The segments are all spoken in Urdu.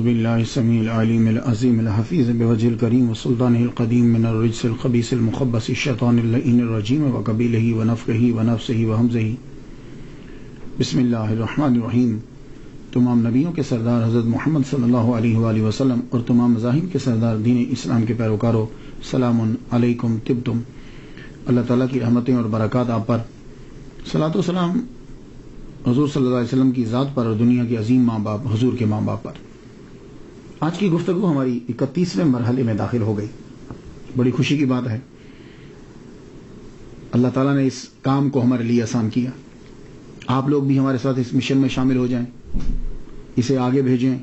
اعوذ باللہ السمیع العلیم العظیم الحفیظ بوجہ الکریم وسلطانہ القدیم من الرجس الخبیث المخبث الشیطان اللعین الرجیم وقبیلہ ونفخہ ونفسہ وہمزہ۔ بسم اللہ الرحمن الرحیم۔ تمام نبیوں کے سردار حضرت محمد صلی اللہ علیہ وآلہ وسلم اور تمام مذاہب کے سردار دین اسلام کے پیروکاروں، سلام علیکم طبتم۔ اللہ تعالیٰ کی رحمتیں اور برکات آپ پر، صلاۃ و سلام حضور صلی اللہ علیہ وسلم کی ذات پر اور دنیا کے عظیم ماں باپ حضور کے ماں باپ پر۔ آج کی گفتگو ہماری 31ویں مرحلے میں داخل ہو گئی۔ بڑی خوشی کی بات ہے، اللہ تعالیٰ نے اس کام کو ہمارے لیے آسان کیا۔ آپ لوگ بھی ہمارے ساتھ اس مشن میں شامل ہو جائیں، اسے آگے بھیجیں،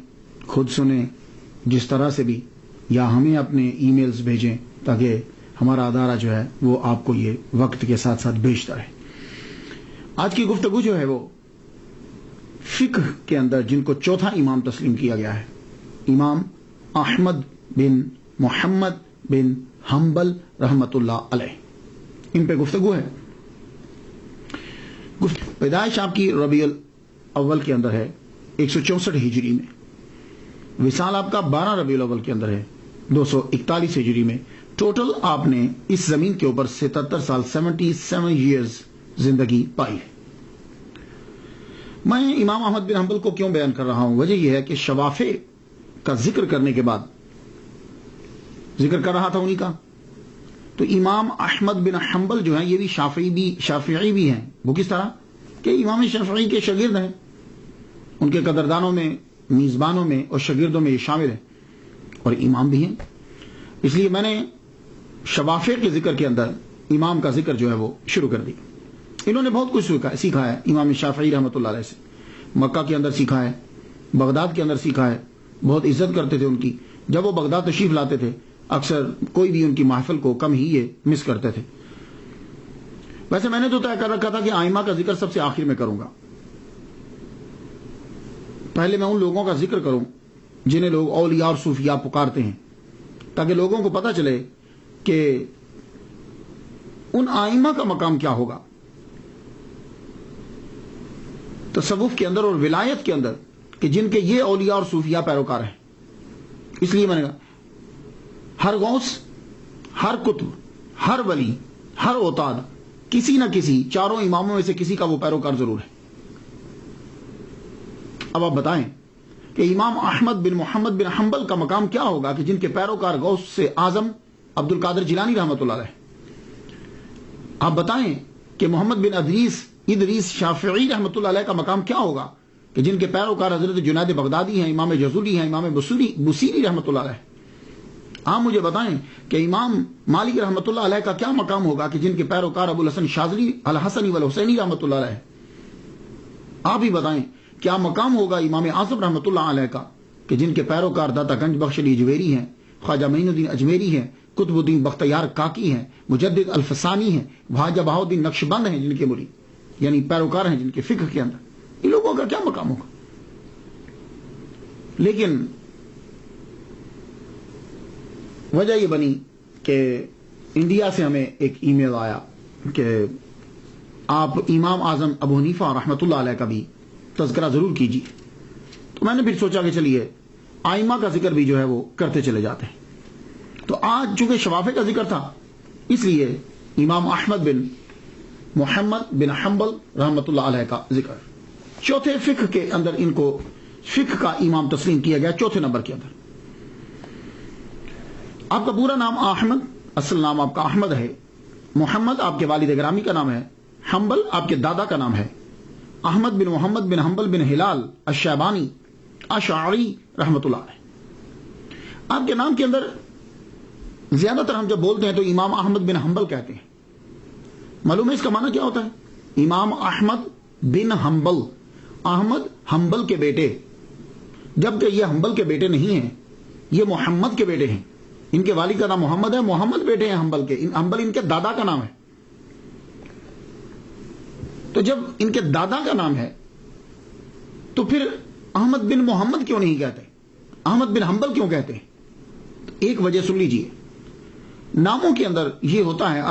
خود سنیں جس طرح سے بھی، یا ہمیں اپنے ای میلز بھیجیں تاکہ ہمارا ادارہ جو ہے وہ آپ کو یہ وقت کے ساتھ ساتھ بھیجتا رہے۔ آج کی گفتگو جو ہے وہ فقہ کے اندر جن کو چوتھا امام تسلیم کیا گیا ہے، امام احمد بن محمد بن حنبل رحمۃ اللہ علیہ، ان پہ گفتگو ہے۔ پیدائش آپ کی ربیع الاول کے اندر ہے 164 ہجری میں، وصال آپ کا 12 ربیع الاول کے اندر ہے 241 ہجری میں۔ ٹوٹل آپ نے اس زمین کے اوپر 77 سال 77 ایئرز زندگی پائی ہے۔ میں امام احمد بن حنبل کو کیوں بیان کر رہا ہوں؟ وجہ یہ ہے کہ شوافع کا ذکر کرنے کے بعد ذکر کر رہا تھا انہی کا، تو امام احمد بن حنبل جو ہیں یہ بھی شافعی بھی ہیں۔ وہ کس طرح کہ امام شافعی کے شاگرد ہیں، ان کے قدردانوں میں، میزبانوں میں اور شاگردوں میں یہ شامل ہیں، اور امام بھی ہیں۔ اس لیے میں نے شوافع کے ذکر کے اندر امام کا ذکر جو ہے وہ شروع کر دیا۔ انہوں نے بہت کچھ سیکھا ہے امام شافعی رحمۃ اللہ علیہ سے۔ مکہ کے اندر سیکھا ہے، بغداد کے اندر سیکھا ہے، بہت عزت کرتے تھے ان کی۔ جب وہ بغداد تشریف لاتے تھے اکثر کوئی بھی ان کی محفل کو کم ہی یہ مس کرتے تھے۔ ویسے میں نے تو طے کر رکھا تھا کہ آئمہ کا ذکر سب سے آخر میں کروں گا، پہلے میں ان لوگوں کا ذکر کروں جنہیں لوگ اولیاء اور صوفیاء پکارتے ہیں، تاکہ لوگوں کو پتہ چلے کہ ان آئمہ کا مقام کیا ہوگا تصوف کے اندر اور ولایت کے اندر، کہ جن کے یہ اولیاء اور صوفیاء پیروکار ہیں۔ اس لیے میں نے کہا ہر غوث، ہر قطب، ہر ولی، ہر اوتاد کسی نہ کسی چاروں اماموں میں سے کسی کا وہ پیروکار ضرور ہے۔ اب آپ بتائیں کہ امام احمد بن محمد بن حنبل کا مقام کیا ہوگا کہ جن کے پیروکار غوث سے اعظم عبد القادر جیلانی رحمۃ اللہ علیہ۔ آپ بتائیں کہ محمد بن ادریس شافعی رحمۃ اللہ علیہ کا مقام کیا ہوگا کہ جن کے پیروکار حضرت جنید بغدادی ہیں، امام جزولی ہیں، امام بصیری رحمۃ اللہ علیہ۔ آپ مجھے بتائیں کہ امام مالک رحمۃ اللہ علیہ کا کیا مقام ہوگا کہ جن کے پیروکار ابو الحسن شاذلی الحسنی والحسینی رحمۃ اللہ علیہ۔ آپ ہی بتائیں کیا مقام ہوگا امام اعظم رحمۃ اللہ علیہ کا کہ جن کے پیروکار داتا گنج بخش علی اجمیری ہیں، خواجہ معین الدین اجمیری ہیں، قطب الدین بختیار کاکی ہیں، مجدد الفسانی ہیں، خواجہ بہاؤالدین نقشبند ہیں، جن کے مرید یعنی پیروکار ہیں جن کے فقہ کے اندر۔ ان لوگوں کا کیا مقام ہوگا؟ لیکن وجہ یہ بنی کہ انڈیا سے ہمیں ایک ای میل آیا کہ آپ امام اعظم ابو حنیفہ رحمۃ اللہ علیہ کا بھی تذکرہ ضرور کیجیے۔ تو میں نے پھر سوچا کہ چلیے آئمہ کا ذکر بھی جو ہے وہ کرتے چلے جاتے ہیں۔ تو آج چونکہ شوافع کا ذکر تھا، اس لیے امام احمد بن محمد بن حنبل رحمۃ اللہ علیہ کا ذکر چوتھے فقہ کے اندر، ان کو فقہ کا امام تسلیم کیا گیا چوتھے نمبر کے اندر۔ آپ کا پورا نام احمد، اصل نام آپ کا احمد ہے، محمد آپ کے والد گرامی کا نام ہے، حنبل آپ کے دادا کا نام ہے، احمد بن محمد بن حنبل بن ہلال الشیبانی اشعری رحمۃ اللہ علیہ۔ آپ کے نام کے اندر زیادہ تر ہم جب بولتے ہیں تو امام احمد بن حنبل کہتے ہیں۔ معلوم ہے اس کا معنی کیا ہوتا ہے؟ امام احمد بن حنبل، احمد حنبل کے بیٹے، جبکہ یہ حنبل کے بیٹے نہیں ہیں، یہ محمد کے بیٹے ہیں۔ ان کے والد کا نام محمد ہے، محمد بیٹے ہیں حنبل کے، حنبل ان کے دادا کا نام ہے۔ تو جب ان کے دادا کا نام ہے تو پھر احمد بن محمد کیوں نہیں کہتے، احمد بن حنبل کیوں کہتے ہیں؟ ایک وجہ سن لیجئے، ناموں کے اندر یہ ہوتا ہے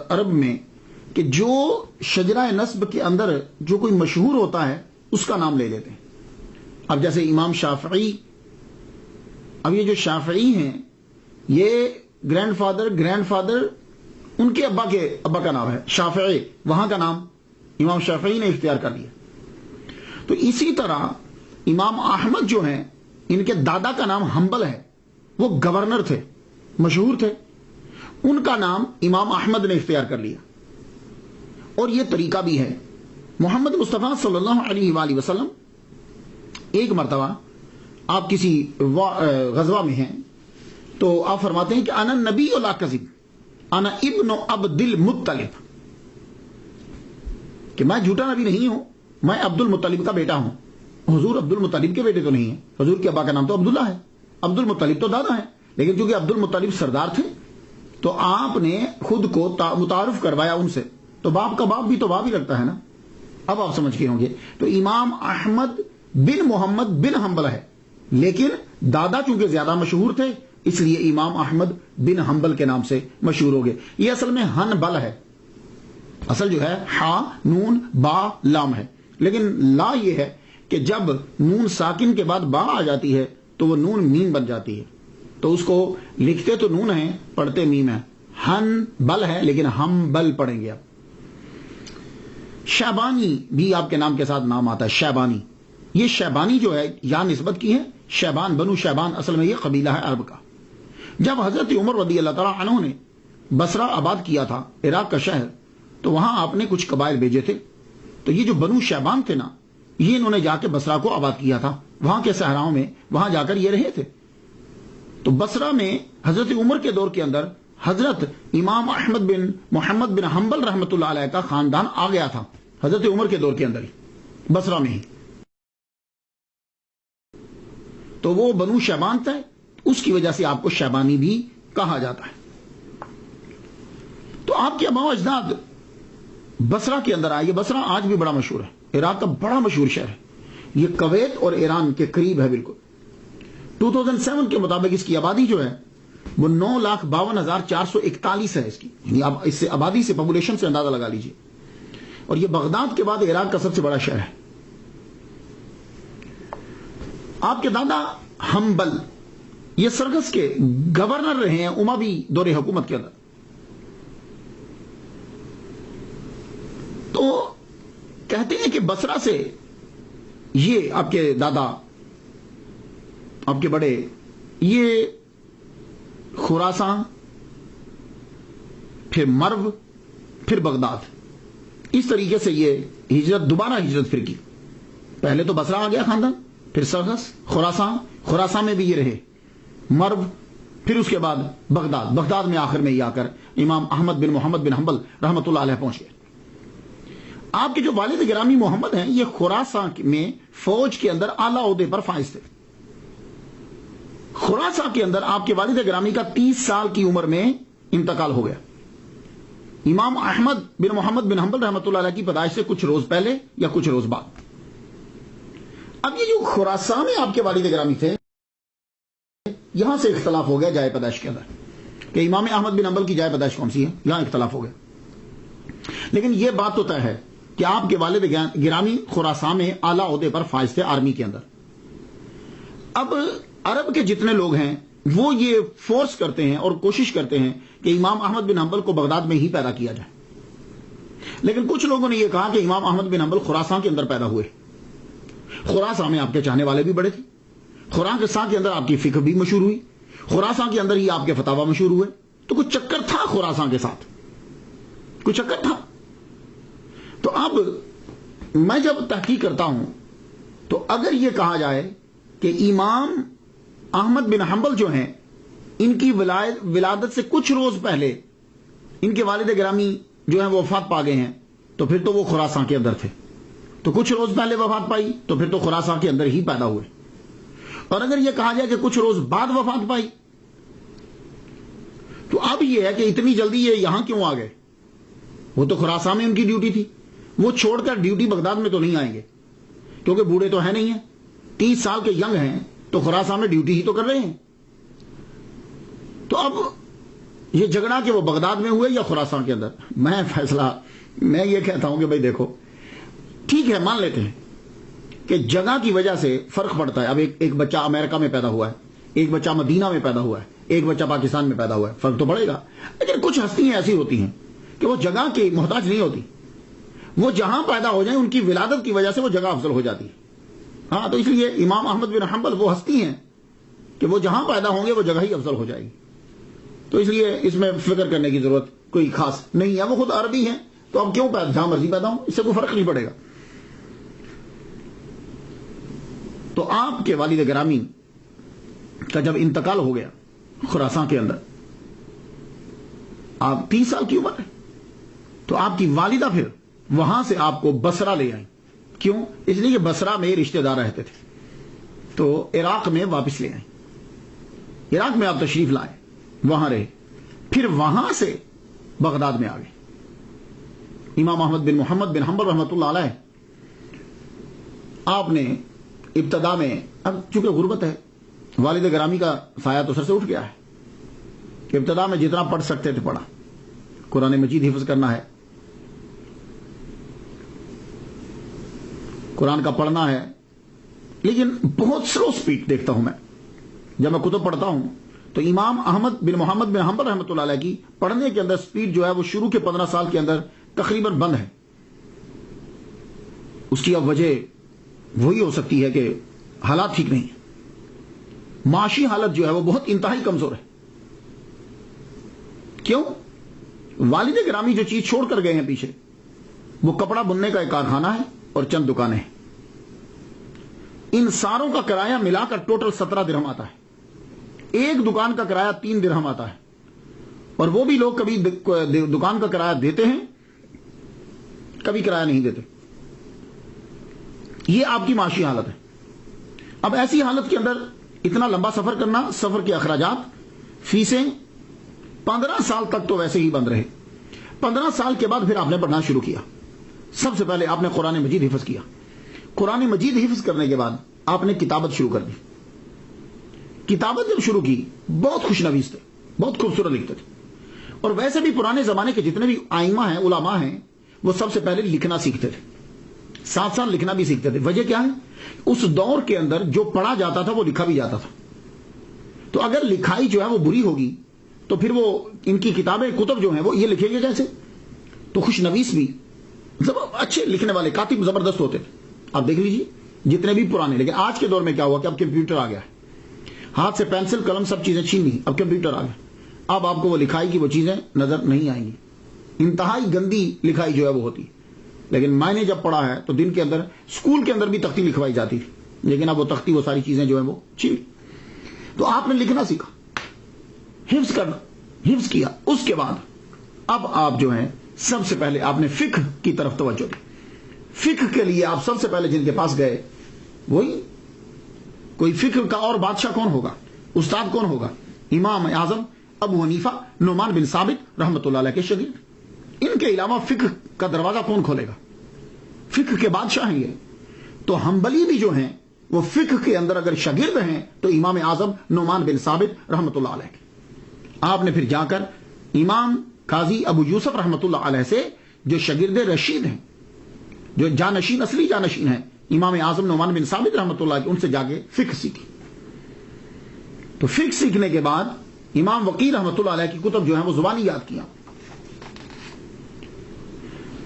عرب میں کہ جو شجرہ نسب کے اندر جو کوئی مشہور ہوتا ہے اس کا نام لے لیتے ہیں۔ اب جیسے امام شافعی اب یہ جو شافعی ہیں یہ گرینڈ فادر ان کے ابا کا نام ہے شافعی، وہاں کا نام امام شافعی نے اختیار کر لیا. تو اسی طرح امام احمد جو ہیں ان کے دادا کا نام حنبل ہے، وہ گورنر تھے، مشہور تھے، ان کا نام امام احمد نے اختیار کر لیا. اور یہ طریقہ بھی ہے. محمد مصطفیٰ صلی اللہ علیہ وآلہ وسلم ایک مرتبہ آپ کسی غزوہ میں ہیں تو آپ فرماتے ہیں کہ انا نبی لا کذب، انا ابن عبد المطلب، کہ میں جھوٹا نبی نہیں ہوں، میں عبد المطلب کا بیٹا ہوں. حضور عبد المطلب کے بیٹے تو نہیں ہیں، حضور کے ابا کا نام تو عبداللہ ہے، عبد المطلب تو دادا ہے، لیکن چونکہ عبد المطلب سردار تھے تو آپ نے خود کو متعارف کروایا ان سے. تو باپ کا باپ بھی تو باپ ہی لگتا ہے نا. اب آپ سمجھ کے ہوں گے. تو امام احمد بن محمد بن حنبل ہے، لیکن دادا چونکہ زیادہ مشہور تھے اس لیے امام احمد بن حنبل کے نام سے مشہور ہو گئے. یہ اصل میں حنبل ہے، اصل جو ہے ہا نون با لام ہے، لیکن لا یہ ہے کہ جب نون ساکن کے بعد با آ جاتی ہے تو وہ نون میم بن جاتی ہے. تو اس کو لکھتے تو نون ہیں، پڑھتے میم ہے. ہن بل ہے لیکن ہم بل پڑھیں گے. اب شیبانی بھی آپ کے نام کے ساتھ نام آتا ہے، شیبانی. یہ شیبانی جو ہے یہاں نسبت کی ہے شیبان، بنو شیبان، اصل میں یہ قبیلہ ہے عرب کا. جب حضرت عمر رضی اللہ تعالیٰ عنہ نے بصرہ آباد کیا تھا، عراق کا شہر، تو وہاں آپ نے کچھ قبائل بھیجے تھے. تو یہ جو بنو شیبان تھے نا، یہ انہوں نے جا کے بصرہ کو آباد کیا تھا، وہاں کے صحراؤں میں، وہاں جا کر یہ رہے تھے. تو بصرہ میں حضرت عمر کے دور کے اندر حضرت امام احمد بن محمد بن حنبل رحمۃ اللہ علیہ کا خاندان آ گیا تھا حضرت عمر کے دور کے اندر ہی، بصرہ میں ہی. تو وہ بنو شیبان تھے، اس کی وجہ سے آپ کو شیبانی بھی کہا جاتا ہے. تو آپ کے آباء و اجداد بصرہ کے اندر آئے. بصرہ آج بھی بڑا مشہور ہے، عراق کا بڑا مشہور شہر ہے. یہ کویت اور ایران کے قریب ہے بالکل. 2007 کے مطابق اس کی آبادی جو ہے وہ 9,52,441 ہے اس کی، یعنی آپ اس سے آبادی سے، پاپولیشن سے اندازہ لگا لیجئے. اور یہ بغداد کے بعد عراق کا سب سے بڑا شہر ہے. آپ کے دادا حنبل یہ سرگس کے گورنر رہے ہیں اموی دور حکومت کے اندر. تو کہتے ہیں کہ بصرہ سے یہ آپ کے دادا، آپ کے بڑے، یہ خراساں، پھر مرو، پھر بغداد، اس طریقے سے یہ ہجرت، دوبارہ ہجرت پھر کی. پہلے تو بصرہ آ گیا خاندان، پھر سرگس، خراساں میں بھی یہ رہے، مرو، پھر اس کے بعد بغداد میں آخر میں یہ آ کر امام احمد بن محمد بن حنبل رحمۃ اللہ علیہ پہنچ گئے. آپ کے جو والد گرامی محمد ہیں یہ خراساں میں فوج کے اندر اعلیٰ عہدے پر فائز تھے. خراساں کے اندر آپ کے والد گرامی کا 30 سال کی عمر میں انتقال ہو گیا. امام احمد بن محمد بن حنبل رحمۃ اللہ علیہ کی پیدائش سے کچھ روز پہلے یا کچھ روز بعد. اب یہ جو خراساں میں آپ کے والد گرامی تھے، یہاں سے اختلاف ہو گیا جائے پیدائش کے اندر کہ امام احمد بن حنبل کی جائے پیدائش کون سی ہے، یہاں اختلاف ہو گیا. لیکن یہ بات تو طے ہے کہ آپ کے والد گرامی خراساں میں اعلیٰ عہدے پر فائز تھے آرمی کے اندر. اب عرب کے جتنے لوگ ہیں وہ یہ فورس کرتے ہیں اور کوشش کرتے ہیں کہ امام احمد بن حنبل کو بغداد میں ہی پیدا کیا جائے. لیکن کچھ لوگوں نے یہ کہا کہ امام احمد بن حنبل خراساں کے اندر پیدا ہوئے. خراساں میں آپ کے چاہنے والے بھی بڑے تھے، خراساں کے اندر آپ کی فقہ بھی مشہور ہوئی، خراساں کے اندر ہی آپ کے فتاوی مشہور ہوئے. تو کچھ چکر تھا خراساں کے ساتھ، کچھ چکر تھا. تو اب میں جب تحقیق کرتا ہوں تو اگر یہ کہا جائے کہ امام احمد بن حنبل جو ہیں ان کی ولادت سے کچھ روز پہلے ان کے والد گرامی جو ہیں وہ وفات پا گئے ہیں، تو پھر تو وہ خراساں کے اندر تھے. تو کچھ روز پہلے وفات پائی تو پھر تو خراساں کے اندر ہی پیدا ہوئے. اور اگر یہ کہا جائے کہ کچھ روز بعد وفات پائی تو اب یہ ہے کہ اتنی جلدی یہ یہاں کیوں آ گئے؟ وہ تو خراساں میں ان کی ڈیوٹی تھی، وہ چھوڑ کر ڈیوٹی بغداد میں تو نہیں آئیں گے کیونکہ بوڑھے تو ہیں نہیں ہیں، 30 سال کے ینگ ہیں، تو خراساں میں ڈیوٹی ہی تو کر رہے ہیں. تو اب یہ جھگڑا کہ وہ بغداد میں ہوئے یا خراساں کے اندر، میں یہ کہتا ہوں کہ بھائی دیکھو ٹھیک ہے، مان لیتے ہیں کہ جگہ کی وجہ سے فرق پڑتا ہے. اب ایک بچہ امریکہ میں پیدا ہوا ہے، ایک بچہ مدینہ میں پیدا ہوا ہے، ایک بچہ پاکستان میں پیدا ہوا ہے، فرق تو پڑے گا. لیکن کچھ ہستیاں ایسی ہوتی ہیں کہ وہ جگہ کی محتاج نہیں ہوتی، وہ جہاں پیدا ہو جائیں ان کی ولادت کی وجہ سے وہ جگہ افضل ہو جاتی ہے. ہاں، تو اس لیے امام احمد بن حنبل وہ ہستی ہیں کہ وہ جہاں پیدا ہوں گے وہ جگہ ہی افضل ہو جائے گی. تو اس لیے اس میں فکر کرنے کی ضرورت کوئی خاص نہیں ہے. وہ خود عربی ہیں تو اب کیوں جہاں مرضی پیدا ہوں، اس سے کوئی فرق نہیں پڑے گا. تو آپ کے والد گرامی کا جب انتقال ہو گیا خراسان کے اندر، آپ 30 سال کی عمر ہے، تو آپ کی والدہ پھر وہاں سے آپ کو بصرہ لے آئیں. کیوں؟ اس لیے کہ بصرہ میں رشتہ دار رہتے تھے، تو عراق میں واپس لے آئیں. عراق میں آپ تشریف لائے، وہاں رہے، پھر وہاں سے بغداد میں آ گئے. امام احمد بن محمد بن حنبل رحمۃ اللہ علیہ، آپ نے ابتدا میں، اب چونکہ غربت ہے، والد گرامی کا سایہ تو سر سے اٹھ گیا ہے، کہ ابتدا میں جتنا پڑھ سکتے تھے پڑھا. قرآن مجید حفظ کرنا ہے، قرآن کا پڑھنا ہے، لیکن بہت سلو سپیڈ دیکھتا ہوں میں جب میں کتب پڑھتا ہوں. تو امام احمد بن محمد بن حنبل رحمۃ اللہ علیہ کی پڑھنے کے اندر سپیڈ جو ہے وہ شروع کے 15 سال کے اندر تقریباً بند ہے. اس کی اب وجہ وہی ہو سکتی ہے کہ حالات ٹھیک نہیں ہیں، معاشی حالت جو ہے وہ بہت انتہائی کمزور ہے. کیوں؟ والد گرامی جو چیز چھوڑ کر گئے ہیں پیچھے، وہ کپڑا بننے کا ایک کارخانہ ہے اور چند دکانیں ہیں. ان ساروں کا کرایہ ملا کر ٹوٹل 17 درہم آتا ہے. ایک دکان کا کرایہ 3 درہم آتا ہے، اور وہ بھی لوگ کبھی دکان کا کرایہ دیتے ہیں، کبھی کرایہ نہیں دیتے. یہ آپ کی معاشی حالت ہے. اب ایسی حالت کے اندر اتنا لمبا سفر کرنا، سفر کے اخراجات، فیسیں، 15 سال تک تو ویسے ہی بند رہے. 15 سال کے بعد پھر آپ نے پڑھنا شروع کیا. سب سے پہلے آپ نے قرآن مجید حفظ کیا. قرآن مجید حفظ کرنے کے بعد آپ نے کتابت شروع کر دی. کتابت جب شروع کی، بہت خوش نویس تھے، بہت خوبصورت لکھتے تھے. اور ویسے بھی پرانے زمانے کے جتنے بھی آئمہ ہیں، علماء ہیں، وہ سب سے پہلے لکھنا سیکھتے تھے، ساتھ ساتھ لکھنا بھی سیکھتے تھے. وجہ کیا ہے؟ اس دور کے اندر جو پڑھا جاتا تھا وہ لکھا بھی جاتا تھا. تو اگر لکھائی جو ہے وہ بری ہوگی تو پھر وہ ان کی کتابیں، کتب جو ہیں وہ یہ لکھیں گے کیسے؟ تو خوش نویس بھی، اچھے لکھنے والے کاتب زبردست ہوتے تھے. آپ دیکھ لیجیے جتنے بھی پرانے. لیکن آج کے دور میں کیا ہوا کہ اب کمپیوٹر آ گیا ہے، ہاتھ سے پینسل قلم سب چیزیں چھین لی، اب کمپیوٹر آ گیا. اب آپ کو وہ لکھائی کی وہ چیزیں نظر نہیں آئیں گی. انتہائی گندی لکھائی جو ہے وہ ہوتی. لیکن میں نے جب پڑھا ہے تو دن کے اندر اسکول کے اندر بھی تختی لکھوائی جاتی تھی، لیکن اب وہ تختی، وہ ساری چیزیں جو ہیں وہ چھین. تو آپ نے لکھنا سیکھا، حفظ کرنا، حفظ کیا. اس کے بعد اب آپ جو ہیں سب سے پہلے آپ نے فقہ کی طرف توجہ دی. فقہ کے لیے آپ سب سے پہلے جن کے پاس گئے، وہی کوئی فقہ کا اور بادشاہ کون ہوگا، استاد کون ہوگا؟ امام اعظم ابو حنیفہ نعمان بن ثابت رحمۃ اللہ علیہ کے شاگرد. ان کے علاوہ فقہ کا دروازہ کون کھولے گا؟ فقہ کے بادشاہ ہیں یہ. تو حنبلی بھی جو ہیں وہ فقہ کے اندر اگر شاگرد ہیں تو امام اعظم نعمان بن ثابت رحمۃ اللہ علیہ کے. آپ نے پھر جا کر امام قاضی ابو یوسف رحمۃ اللہ علیہ سے، جو شاگرد رشید ہیں، جو جانشین، اصلی جانشین ہیں امام اعظم نعمان بن ثابت رحمۃ اللہ علیہ، ان سے جا کے فقہ سیکھی. تو فقہ سیکھنے کے بعد امام وقی رحمۃ اللہ علیہ کی کتب جو ہیں وہ زبانی یاد کیا.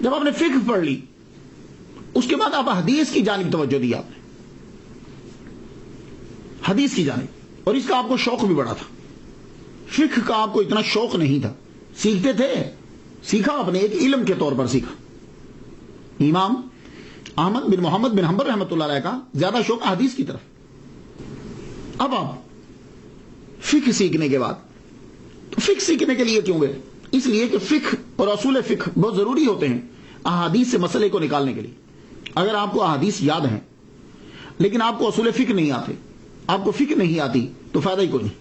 جب آپ نے فقہ پڑھ لی، اس کے بعد آپ حدیث کی جانب توجہ دی. آپ نے حدیث کی جانب، اور اس کا آپ کو شوق بھی بڑا تھا. فقہ کا آپ کو اتنا شوق نہیں تھا، سیکھتے تھے، سیکھا اپنے ایک علم کے طور پر سیکھا. امام احمد بن محمد بن حنبل رحمۃ اللہ علیہ کا زیادہ شوق حدیث کی طرف. اب آپ فقہ سیکھنے کے بعد، تو فقہ سیکھنے کے لیے کیوں گئے؟ اس لیے کہ فقہ اور اصول فقہ بہت ضروری ہوتے ہیں احادیث سے مسئلے کو نکالنے کے لیے. اگر آپ کو احادیث یاد ہیں لیکن آپ کو اصول فقہ نہیں آتے، آپ کو فقہ نہیں آتی، تو فائدہ ہی کوئی نہیں.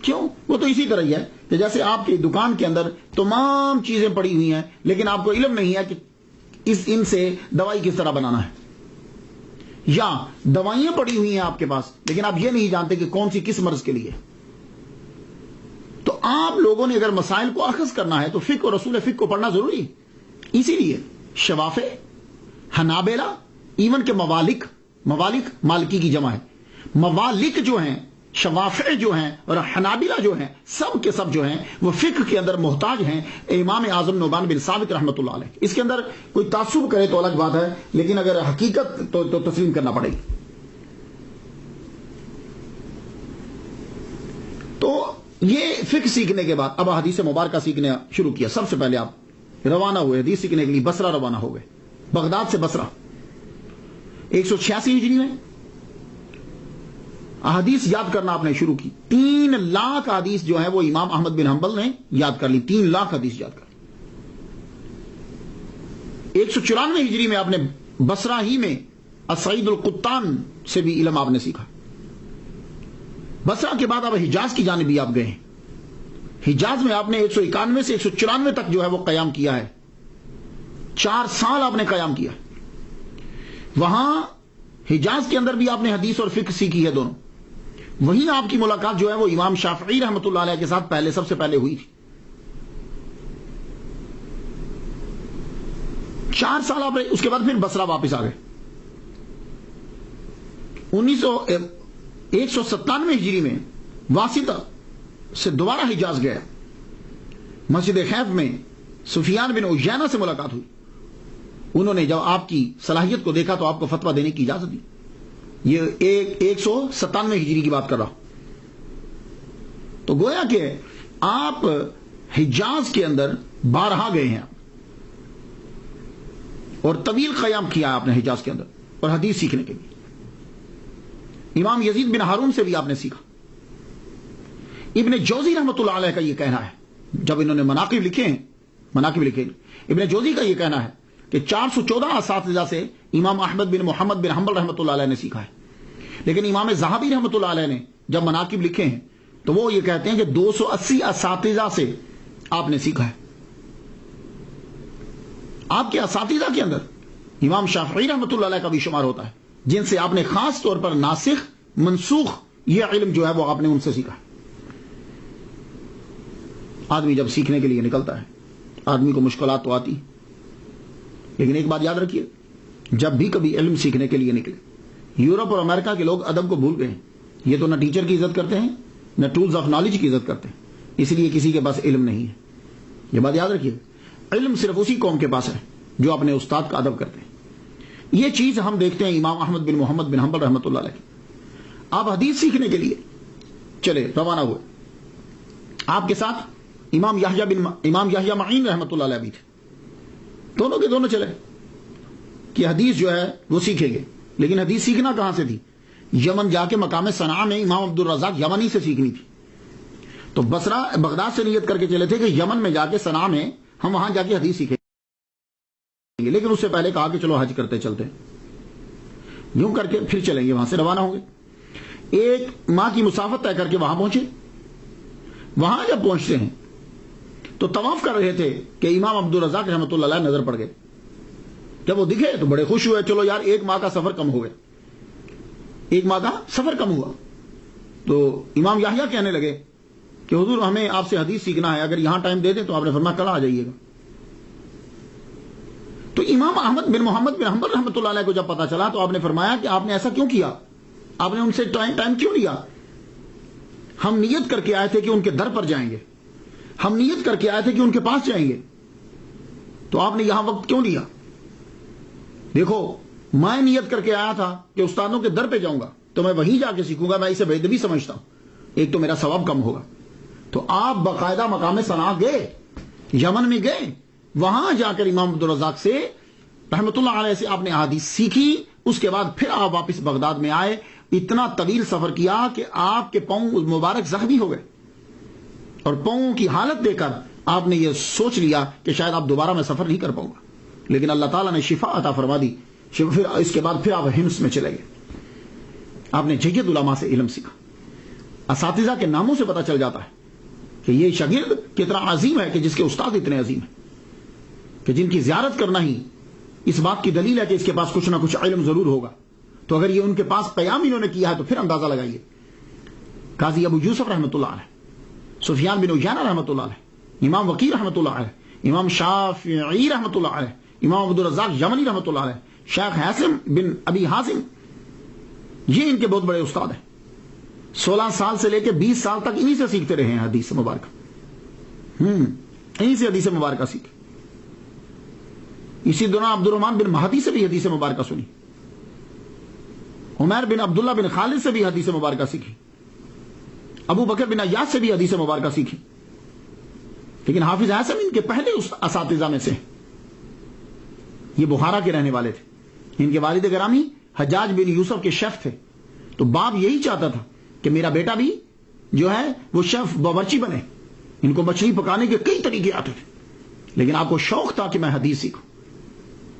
کیوں؟ وہ تو اسی طرح ہی ہے کہ جیسے آپ کی دکان کے اندر تمام چیزیں پڑی ہوئی ہیں لیکن آپ کو علم نہیں ہے کہ ان سے دوائی کس طرح بنانا ہے، یا دوائیاں پڑی ہوئی ہیں آپ کے پاس لیکن آپ یہ نہیں جانتے کہ کون سی کس مرض کے لیے. تو آپ لوگوں نے اگر مسائل کو اخذ کرنا ہے تو فقہ اور اصول فقہ کو پڑھنا ضروری. اسی لیے شوافع، حنابلہ، ایون کے موالک مالکی کی جمع ہے، موالک جو ہیں شوافع جو ہیں اور حنابلہ جو ہیں سب کے سب جو ہیں وہ فقہ کے اندر محتاج ہیں امام اعظم نعمان بن ثابت رحمۃ اللہ علیہ. اس کے اندر کوئی تعصب کرے تو الگ بات ہے، لیکن اگر حقیقت تو تسلیم کرنا پڑے گی. تو یہ فقہ سیکھنے کے بعد اب حدیث مبارکہ سیکھنا شروع کیا. سب سے پہلے آپ روانہ ہوئے حدیث سیکھنے کے لیے بصرہ روانہ ہو گئے، بغداد سے بصرہ 186 ہجری میں. احادیث یاد کرنا آپ نے شروع کی. 3 لاکھ حدیث جو ہے وہ امام احمد بن حنبل نے یاد کر لی. 3 لاکھ حدیث یاد کر لی. 194 ہجری میں آپ نے بصرہ ہی میں السعید القطان سے بھی علم آپ نے سیکھا. بصرہ کے بعد اب حجاز کی جانب بھی آپ گئے ہیں. حجاز میں آپ نے 191 سے 194 تک جو ہے وہ قیام کیا ہے. 4 سال آپ نے قیام کیا. وہاں حجاز کے اندر بھی آپ نے حدیث اور فقہ سیکھی ہے دونوں. وہیں آپ کی ملاقات جو ہے وہ امام شافعی رحمۃ اللہ علیہ کے ساتھ سب سے پہلے ہوئی تھی. 4 سال آپ اس کے بعد پھر بصرہ واپس آ گئے. 197 ہجری میں واسطہ سے دوبارہ حجاز گیا. مسجد خیف میں سفیان بن عیینہ سے ملاقات ہوئی. انہوں نے جب آپ کی صلاحیت کو دیکھا تو آپ کو فتویٰ دینے کی اجازت دی. یہ 197 ہجری کی بات کر رہا ہوں. تو گویا کہ آپ حجاز کے اندر بارہا گئے ہیں اور طویل قیام کیا آپ نے حجاز کے اندر اور حدیث سیکھنے کے لیے. امام یزید بن ہارون سے بھی آپ نے سیکھا. ابن جوزی رحمۃ اللہ علیہ کا یہ کہنا ہے، جب انہوں نے مناقب لکھے ابن جوزی کا یہ کہنا ہے کہ 414 اساتذہ سے امام احمد بن محمد بن حنبل رحمۃ اللہ علیہ نے سیکھا ہے. لیکن امام ذہبی رحمۃ اللہ علیہ نے جب مناقب لکھے ہیں تو وہ یہ کہتے ہیں کہ 280 اساتذہ سے آپ نے سیکھا ہے. آپ کے اساتذہ کے اندر امام شافعی رحمۃ اللہ علیہ کا بھی شمار ہوتا ہے، جن سے آپ نے خاص طور پر ناسخ منسوخ یہ علم جو ہے وہ آپ نے ان سے سیکھا ہے. آدمی جب سیکھنے کے لیے نکلتا ہے آدمی کو مشکلات تو آتی، لیکن ایک بات یاد رکھیے، جب بھی کبھی علم سیکھنے کے لیے نکلے، یورپ اور امریکہ کے لوگ ادب کو بھول گئے ہیں. یہ تو نہ ٹیچر کی عزت کرتے ہیں نہ ٹولز آف نالج کی عزت کرتے ہیں، اس لیے کسی کے پاس علم نہیں ہے. یہ بات یاد رکھیے، علم صرف اسی قوم کے پاس ہے جو اپنے استاد کا ادب کرتے ہیں. یہ چیز ہم دیکھتے ہیں امام احمد بن محمد بن حنبل رحمۃ اللہ علیہ. آپ حدیث سیکھنے کے لیے چلے روانہ ہوئے. آپ کے ساتھ امام یحییٰ معین رحمۃ اللہ علیہ بھی تھے. دونوں کے دونوں چلے کہ حدیث جو ہے وہ سیکھیں گے. لیکن حدیث سیکھنا کہاں سے تھی؟ یمن جا کے مقام صنعاء میں امام عبد الرزاق یمنی سے سیکھنی تھی. تو بصرہ بغداد سے نیت کر کے چلے تھے کہ یمن میں جا کے صنعاء میں ہم وہاں جا کے حدیث سیکھیں گے. لیکن اس سے پہلے کہا کہ چلو حج کرتے چلتے ہیں. یوں کر کے پھر چلیں گے، وہاں سے روانہ ہوں گے. 1 ماہ کی مسافت طے کر کے وہاں پہنچے. وہاں جب پہنچتے ہیں تو طواف کر رہے تھے کہ امام عبد الرزاق رحمۃ اللہ علیہ نظر پڑ گئے. جب وہ دکھے تو بڑے خوش ہوئے، چلو یار 1 ماہ کا سفر کم ہو گیا. 1 ماہ کا سفر کم ہوا. تو امام یحییٰ کہنے لگے کہ حضور ہمیں آپ سے حدیث سیکھنا ہے، اگر یہاں ٹائم دے دیں تو آپ نے فرمایا کل آ جائیے گا. تو امام احمد بن محمد بن حنبل رحمۃ اللہ علیہ کو جب پتا چلا تو آپ نے فرمایا کہ آپ نے ایسا کیوں کیا؟ آپ نے ان سے ٹائم کیوں لیا؟ ہم نیت کر کے آئے تھے کہ ان کے در پر جائیں گے، ہم نیت کر کے آئے تھے کہ ان کے پاس جائیں گے، تو آپ نے یہاں وقت کیوں لیا؟ دیکھو میں نیت کر کے آیا تھا کہ استادوں کے در پہ جاؤں گا تو میں وہیں جا کے سیکھوں گا، میں اسے بےادبی سمجھتا ہوں، ایک تو میرا ثواب کم ہوگا. تو آپ باقاعدہ مقام صنعاء گئے، یمن میں گئے، وہاں جا کر امام عبد الرزاق سے رحمۃ اللہ علیہ سے آپ نے احادیث سیکھی. اس کے بعد پھر آپ واپس بغداد میں آئے. اتنا طویل سفر کیا کہ آپ کے پاؤں مبارک زخمی ہو گئے اور پاؤں کی حالت دیکھ کر آپ نے یہ سوچ لیا کہ شاید آپ دوبارہ میں سفر نہیں کر پاؤں گا. لیکن اللہ تعالیٰ نے شفا عطا فرما دی. پھر اس کے بعد پھر آپ ہمس میں چلے گئے. آپ نے جید علماء سے علم سیکھا. اساتذہ کے ناموں سے پتہ چل جاتا ہے کہ یہ شاگرد کتنا عظیم ہے کہ جس کے استاد اتنے عظیم ہیں کہ جن کی زیارت کرنا ہی اس بات کی دلیل ہے کہ اس کے پاس کچھ نہ کچھ علم ضرور ہوگا. تو اگر یہ ان کے پاس قیام انہوں نے کیا ہے تو پھر اندازہ لگائیے. قاضی ابو یوسف رحمۃ اللہ علیہ، سفیان بن عیینہ رحمۃ اللہ علیہ، امام وقیع رحمۃ اللہ علیہ، امام شافعی رحمۃ اللہ علیہ، امام عبد الرزاق یمنی رحمۃ اللہ علیہ، شیخ حاسم بن ابی حازم، یہ ان کے بہت بڑے استاد ہیں. 16 سال سے لے کے 20 سال تک انہی سے سیکھتے رہے ہیں حدیث مبارکہ، انہی سے حدیث مبارکہ سیکھے۔ اسی دوران عبد الرحمن بن مہدی سے بھی حدیث مبارکہ سنی، عمیر بن عبداللہ بن خالد سے بھی حدیث مبارکہ سیکھی، ابو بکر بن عیاش سے بھی حدیث مبارکہ سیکھی۔ لیکن حافظ عاصم ان کے پہلے اساتذہ میں سے، یہ بخارا کے رہنے والے تھے، ان کے والد گرامی حجاج بن یوسف کے شیف تھے، تو باپ یہی چاہتا تھا کہ میرا بیٹا بھی جو ہے وہ شیف باورچی بنے، ان کو مچھلی پکانے کے کئی طریقے آتے تھے، لیکن آپ کو شوق تھا کہ میں حدیث سیکھوں،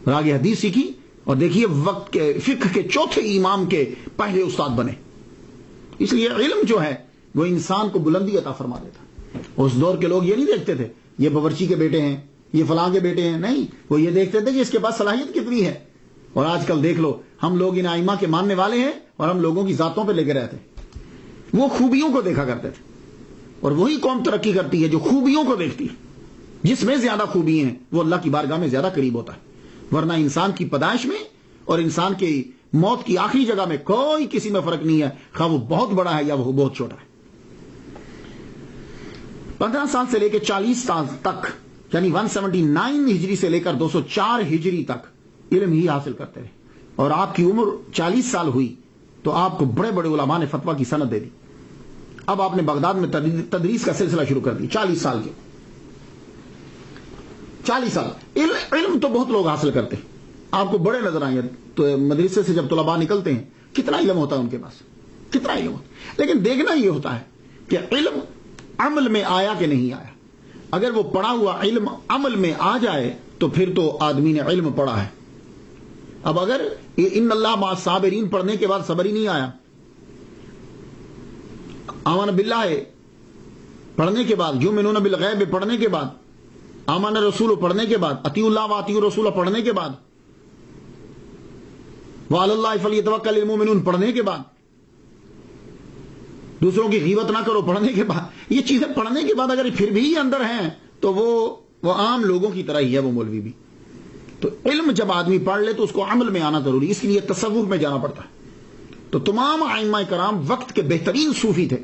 اور آگے حدیث سیکھی، اور دیکھیے وقت کے فقہ کے چوتھے امام کے پہلے استاد بنے۔ اس لیے علم جو ہے وہ انسان کو بلندی عطا فرما دیتا۔ اس دور کے لوگ یہ نہیں دیکھتے تھے یہ باورچی کے بیٹے ہیں، یہ فلاں کے بیٹے ہیں، نہیں، وہ یہ دیکھتے تھے کہ اس کے پاس صلاحیت کتنی ہے۔ اور آج کل دیکھ لو، ہم لوگ ان ائمہ کے ماننے والے ہیں اور ہم لوگوں کی ذاتوں پہ لگے رہتے ہیں۔ وہ خوبیوں کو دیکھا کرتے تھے، اور وہی قوم ترقی کرتی ہے جو خوبیوں کو دیکھتی ہے۔ جس میں زیادہ خوبی ہیں وہ اللہ کی بارگاہ میں زیادہ قریب ہوتا ہے، ورنہ انسان کی پیدائش میں اور انسان کی موت کی آخری جگہ میں کوئی کسی میں فرق نہیں ہے، خواہ وہ بہت بڑا ہے یا وہ بہت چھوٹا ہے۔ 15 سال سے لے کے 40 سال تک، یعنی 179 ہجری سے لے کر 204 ہجری تک علم ہی حاصل کرتے رہے، اور آپ کی عمر 40 سال ہوئی تو آپ کو بڑے بڑے علماء نے فتویٰ کی سند دے دی۔ اب آپ نے بغداد میں تدریس کا سلسلہ شروع کر دی، 40 سال کے 40 سال علم تو بہت لوگ حاصل کرتے ہیں، آپ کو بڑے نظر آئیں گے، تو مدرسے سے جب طلباء نکلتے ہیں کتنا علم ہوتا ہے ان کے پاس، کتنا علم ہوتا ہے، لیکن دیکھنا یہ ہوتا ہے کہ علم عمل میں آیا کہ نہیں آیا۔ اگر وہ پڑھا ہوا علم عمل میں آ جائے تو پھر تو آدمی نے علم پڑھا ہے۔ اب اگر ان اللہ مع الصابرین پڑھنے کے بعد صبر ہی نہیں آیا، آمن باللہ پڑھنے کے بعد، یؤمنون بالغیب پڑھنے کے بعد، آمن رسول پڑھنے کے بعد، اطیعوا اللہ واطیعوا الرسول پڑھنے کے بعد، وعلی اللہ فلیتوکل المؤمنون پڑھنے کے بعد، دوسروں کی غیبت نہ کرو پڑھنے کے بعد، یہ چیزیں پڑھنے کے بعد اگر پھر بھی اندر ہیں تو وہ عام لوگوں کی طرح ہی ہے، وہ مولوی بھی۔ تو علم جب آدمی پڑھ لے تو اس کو عمل میں آنا ضروری، اس لیے تصوف میں جانا پڑتا ہے۔ تو تمام ائمہ کرام وقت کے بہترین صوفی تھے،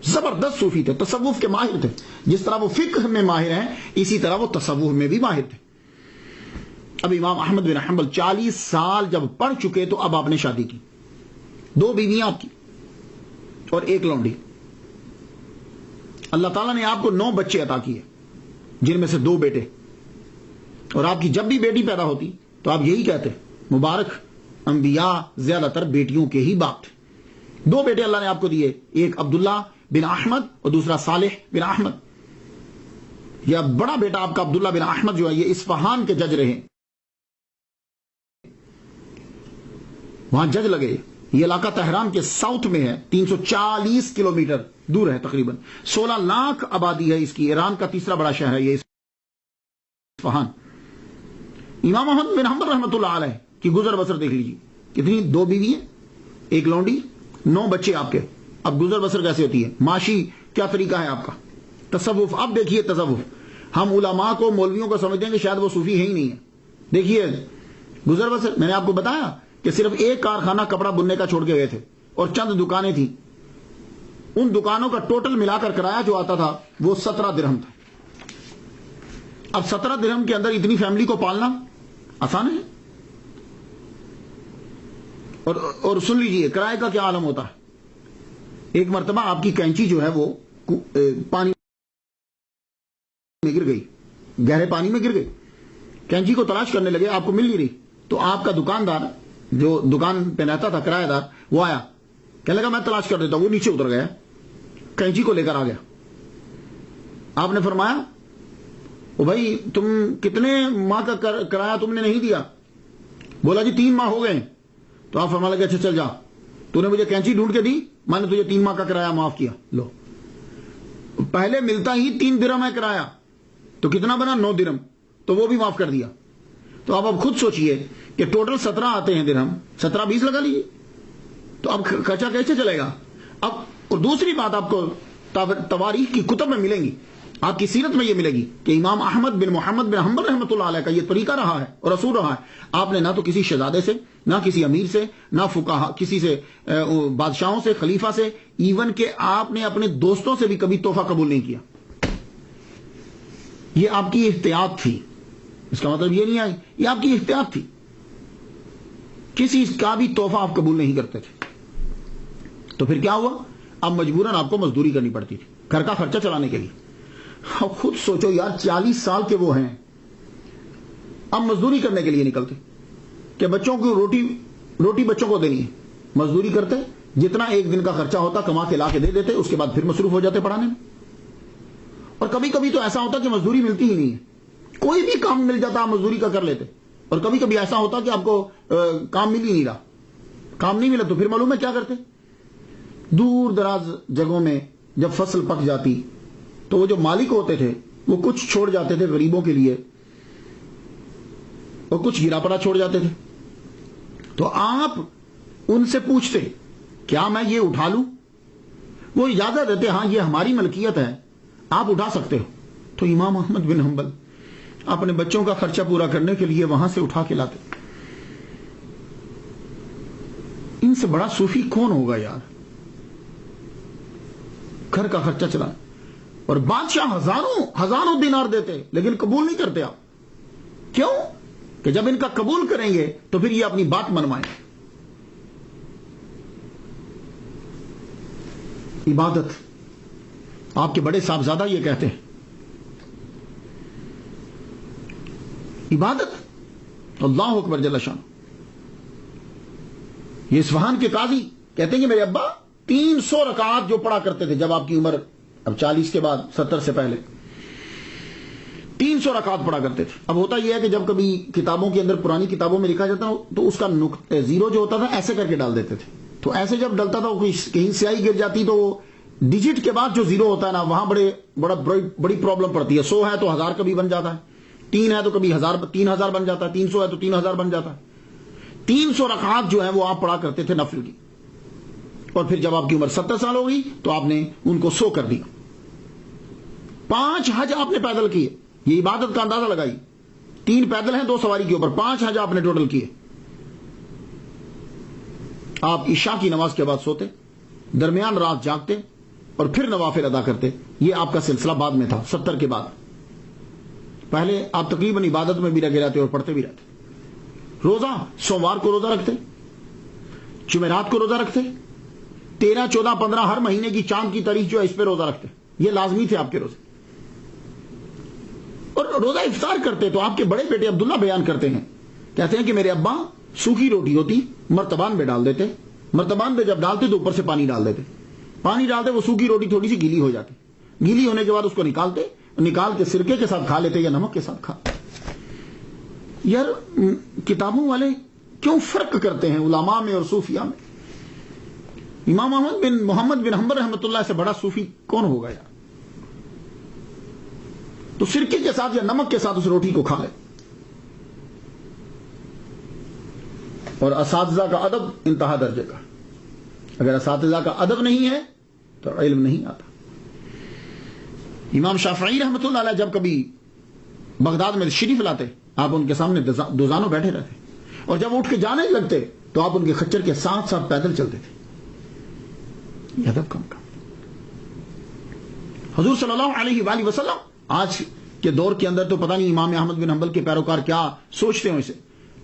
زبردست صوفی تھے، تصوف کے ماہر تھے۔ جس طرح وہ فقہ میں ماہر ہیں اسی طرح وہ تصوف میں بھی ماہر تھے۔ اب امام احمد بن حنبل 40 سال جب پڑھ چکے تو اب آپ نے شادی کی، 2 بیویاں آپ کی اور 1 لونڈی۔ اللہ تعالیٰ نے آپ کو 9 بچے عطا کیے، جن میں سے 2 بیٹے، اور آپ کی جب بھی بیٹی پیدا ہوتی تو آپ یہی کہتے مبارک، انبیاء زیادہ تر بیٹیوں کے ہی باپ تھے۔ 2 بیٹے اللہ نے آپ کو دیے، ایک عبداللہ بن احمد اور دوسرا صالح بن احمد۔ یہ بڑا بیٹا آپ کا عبداللہ بن احمد جو ہے یہ اصفہان کے جج رہے، وہاں جج لگے۔ یہ علاقہ تہران کے ساؤتھ میں ہے، 340 کلومیٹر دور ہے، تقریباً 16 لاکھ آبادی ہے اس کی، ایران کا تیسرا بڑا شہر ہے یہ اصفہان۔ امام احمد بن حنبل رحمۃ اللہ علیہ کی گزر بسر دیکھ لیجیے، کتنی 2 بیوی ہیں، 1 لونڈی، 9 بچے آپ کے۔ اب گزر بسر کیسے ہوتی ہے، معاشی کیا طریقہ ہے آپ کا، تصوف۔ اب دیکھیے تصوف، ہم علماء کو مولویوں کو سمجھتے ہیں کہ شاید وہ صوفی ہے ہی نہیں ہے۔ دیکھیے گزر بسر، میں نے آپ کو بتایا کہ صرف 1 کارخانہ کپڑا بننے کا چھوڑ کے گئے تھے اور چند دکانیں تھیں، ان دکانوں کا ٹوٹل ملا کر کرایہ جو آتا تھا وہ 17 درہم تھا۔ اب 17 درہم کے اندر اتنی فیملی کو پالنا آسان ہے؟ اور سن لیجئے کرائے کا کیا عالم ہوتا ہے۔ ایک مرتبہ آپ کی کینچی جو ہے وہ پانی میں گر گئی، گہرے پانی میں گر گئی، کینچی کو تلاش کرنے لگے، آپ کو مل نہیں رہی، تو آپ کا دکاندار جو دکان پہ رہتا تھا کرایہ دار، وہ آیا، کہنے لگا میں تلاش کر دیتا ہوں۔ وہ نیچے اتر گیا، کینچی کو لے کر آ گیا۔ آپ نے فرمایا او بھائی تم کتنے ماہ کا کرایہ تم نے نہیں دیا؟ بولا جی 3 ماہ ہو گئے۔ تو آپ فرمانے لگے اچھا چل جا، تو نے مجھے کینچی ڈھونڈ کے دی، میں نے تجھے 3 ماہ کا کرایہ معاف کیا۔ لو، پہلے ملتا ہی 3 درہم ہے کرایہ، تو کتنا بنا 9 درہم، تو وہ بھی معاف کر دیا۔ تو اب خود سوچئے کہ ٹوٹل 17 آتے ہیں درہم، 17 20 لگا لیجیے، تو اب خرچہ کیسے چلے گا؟ اب اور دوسری بات آپ کو تواریخ کی کتب میں ملیں گی، آپ کی سیرت میں یہ ملے گی کہ امام احمد بن محمد بن حنبل رحمۃ اللہ علیہ کا یہ طریقہ رہا ہے اور اصول رہا ہے۔ آپ نے نہ تو کسی شہزادے سے نہ کسی امیر سے، نہ فقہا، کسی سے، بادشاہوں سے، خلیفہ سے، ایون کہ آپ نے اپنے دوستوں سے بھی کبھی تحفہ قبول نہیں کیا. یہ آپ کی احتیاط تھی. اس کا مطلب یہ نہیں ہے، یہ آپ کی احتیاط تھی. کسی کا بھی تحفہ آپ قبول نہیں کرتے تھے. تو پھر کیا ہوا؟ اب مجبوراً آپ کو مزدوری کرنی پڑتی تھی گھر کا خرچہ چلانے کے لیے. اب خود سوچو یار، 40 سال کے وہ ہیں، اب مزدوری کرنے کے لیے نکلتے کہ بچوں کو روٹی بچوں کو دینی ہے. مزدوری کرتے، جتنا ایک دن کا خرچہ ہوتا کما کے لا کے دے دیتے، اس کے بعد پھر مصروف ہو جاتے پڑھانے میں. اور کبھی کبھی تو ایسا ہوتا کہ مزدوری ملتی ہی نہیں ہے، کوئی بھی کام مل جاتا آپ مزدوری کا کر لیتے. اور کبھی کبھی ایسا ہوتا کہ آپ کو کام مل ہی نہیں رہا، کام نہیں ملا تو پھر معلوم ہے کیا کرتے؟ دور دراز جگہوں میں جب فصل پک جاتی تو وہ جو مالک ہوتے تھے وہ کچھ چھوڑ جاتے تھے غریبوں کے لیے اور کچھ گرا پڑا چھوڑ جاتے تھے. تو آپ ان سے پوچھتے کیا میں یہ اٹھا لوں؟ وہ اجازت دیتے، ہاں یہ ہماری ملکیت ہے، آپ اٹھا سکتے ہو. تو امام احمد بن حنبل اپنے بچوں کا خرچہ پورا کرنے کے لیے وہاں سے اٹھا کے لاتے. ان سے بڑا صوفی کون ہوگا یار؟ گھر کا خرچہ چلا، اور بادشاہ ہزاروں دینار دیتے لیکن قبول نہیں کرتے آپ. کیوں؟ کہ جب ان کا قبول کریں گے تو پھر یہ اپنی بات منوائیں. عبادت، آپ کے بڑے صاحبزادہ یہ کہتے ہیں، عبادت اللہ اکبر جل شان. یہ اصفہان کے قاضی کہتے ہیں کہ میرے ابا 300 رکعات جو پڑھا کرتے تھے جب آپ کی عمر اب 40 کے بعد 70 سے پہلے 300 رکعات پڑھا کرتے تھے. اب ہوتا یہ ہے کہ جب کبھی کتابوں کے اندر، پرانی کتابوں میں لکھا جاتا تو اس کا زیرو جو ہوتا تھا ایسے کر کے ڈال دیتے تھے. تو ایسے جب ڈلتا تھا کہیں سیاہی گر جاتی تو ڈیجٹ کے بعد جو زیرو ہوتا ہے نا، وہاں بڑی پرابلم پڑتی ہے. 100 ہے تو 1000 کبھی بن جاتا ہے، 3 ہے تو کبھی 3000 بن جاتا ہے، 300 ہے تو 3000 بن جاتا ہے. 300 رکعات جو ہیں وہ آپ پڑھا کرتے تھے نفل کی. اور پھر جب آپ کی عمر 70 سال ہو گئی تو آپ نے ان کو 100 کر دیا. 5 حج آپ نے پیدل کیے. یہ عبادت کا اندازہ لگائی. 3 پیدل ہیں، 2 سواری کے اوپر، 5 حج آپ نے ٹوٹل کیے. آپ عشاء کی نماز کے بعد سوتے، درمیان رات جاگتے اور پھر نوافل ادا کرتے. یہ آپ کا سلسلہ بعد میں تھا 70 کے بعد. پہلے آپ تقریباً عبادت میں بھی لگے رہتے اور پڑھتے بھی رہتے. روزہ، سوموار کو روزہ رکھتے، جمعرات کو روزہ رکھتے، 13، 14، 15 ہر مہینے کی چاند کی تاریخ جو ہے اس پہ روزہ رکھتے. یہ لازمی تھے آپ کے روزے. اور روزہ افطار کرتے تو آپ کے بڑے بیٹے عبداللہ بیان کرتے ہیں، کہتے ہیں کہ میرے ابا سوکھی روٹی ہوتی مرتبان میں ڈال دیتے، مرتبان میں جب ڈالتے تو اوپر سے پانی ڈال دیتے، پانی ڈالتے وہ سوکھی روٹی تھوڑی سی گیلی ہو جاتی، گیلی ہونے کے بعد اس کو نکالتے، نکال کے سرکے کے ساتھ کھا لیتے یا نمک کے ساتھ کھاتے. یار کتابوں والے کیوں فرق کرتے ہیں علماء میں اور صوفیاء میں؟ امام احمد بن محمد بن حنبل رحمۃ اللہ سے بڑا صوفی کون ہوگا یار؟ تو سرکے کے ساتھ یا نمک کے ساتھ اس روٹی کو کھا لے. اور اساتذہ کا ادب انتہا درجے کا. اگر اساتذہ کا ادب نہیں ہے تو علم نہیں آتا. امام شافعی رحمۃ اللہ علیہ جب کبھی بغداد میں تشریف لاتے، آپ ان کے سامنے دوزانوں بیٹھے رہتے، اور جب اٹھ کے جانے لگتے تو آپ ان کے خچر کے ساتھ ساتھ پیدل چلتے تھے. یہ ادب کم کا. حضور صلی اللہ علیہ وآلہ وسلم آج کے دور کے اندر تو پتہ نہیں امام احمد بن حنبل کے پیروکار کیا سوچتے ہیں اسے،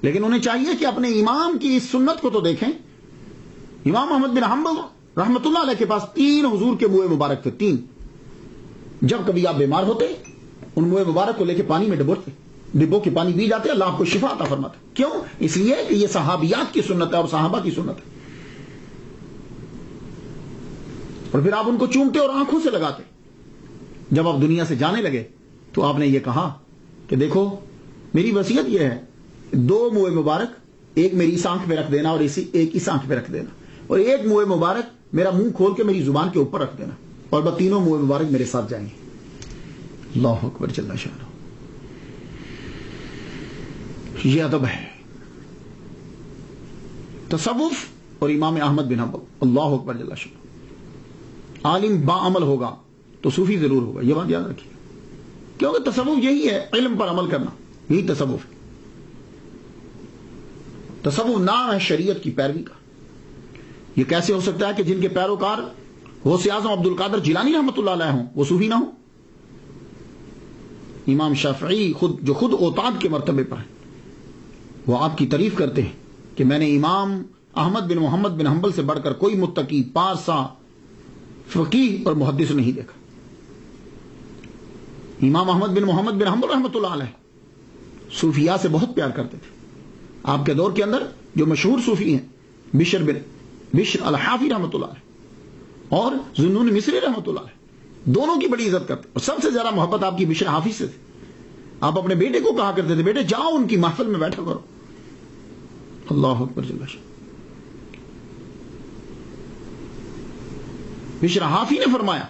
لیکن انہیں چاہیے کہ اپنے امام کی اس سنت کو تو دیکھیں. امام احمد بن حنبل رحمۃ اللہ علیہ کے پاس 3 حضور کے منہ مبارک تھے. 3. جب کبھی آپ بیمار ہوتے ان منہ مبارک کو لے کے پانی میں ڈبوتے، ڈبو کے پانی پی جاتے، اللہ آپ کو شفا عطا فرماتے. کیوں؟ اس لیے کہ یہ صحابیات کی سنت ہے اور صحابہ کی سنت ہے. اور پھر آپ ان کو چومتے اور آنکھوں سے لگاتے. جب آپ دنیا سے جانے لگے تو آپ نے یہ کہا کہ دیکھو میری وصیت یہ ہے، 2 منہ مبارک، ایک میری اس آنکھ پہ رکھ دینا اور ایک اس آنکھ پہ رکھ دینا، اور ایک منہ مبارک میرا منہ کھول کے میری زبان کے اوپر رکھ دینا، اور بس تینوں منہ مبارک میرے ساتھ جائیں گے. اللہ اکبر جل شانہ. یہ ادب ہے. تصوف اور امام احمد بن حنبل، اللہ اکبر جل شانہ. عالم با عمل ہوگا تو صوفی ضرور ہوگا، یہ بات یاد رکھیے. کیونکہ تصوف یہی ہے، علم پر عمل کرنا، یہی تصوف ہے. تصوف نام ہے شریعت کی پیروی کا. یہ کیسے ہو سکتا ہے کہ جن کے پیروکار غوث اعظم عبد القادر جیلانی رحمۃ اللہ علیہ ہوں وہ صوفی نہ ہوں؟ امام شافعی جو خود اوتاد کے مرتبے پر ہیں، وہ آپ کی تعریف کرتے ہیں کہ میں نے امام احمد بن محمد بن حنبل سے بڑھ کر کوئی متقی، پارسا، فقیہ اور محدث نہیں دیکھا. امام احمد بن محمد بن حنبل رحمۃ اللہ علیہ صوفیاء سے بہت پیار کرتے تھے. آپ کے دور کے اندر جو مشہور صوفی ہیں بشر الحافی رحمۃ اللہ علیہ اور ذوالنون مصری رحمۃ اللہ علیہ، دونوں کی بڑی عزت کرتے، اور سب سے زیادہ محبت آپ کی بشر حافی سے تھی. آپ اپنے بیٹے کو کہا کرتے تھے بیٹے جاؤ ان کی محفل میں بیٹھا کرو. اللہ اکبر جل شانہ. بشر حافی نے فرمایا،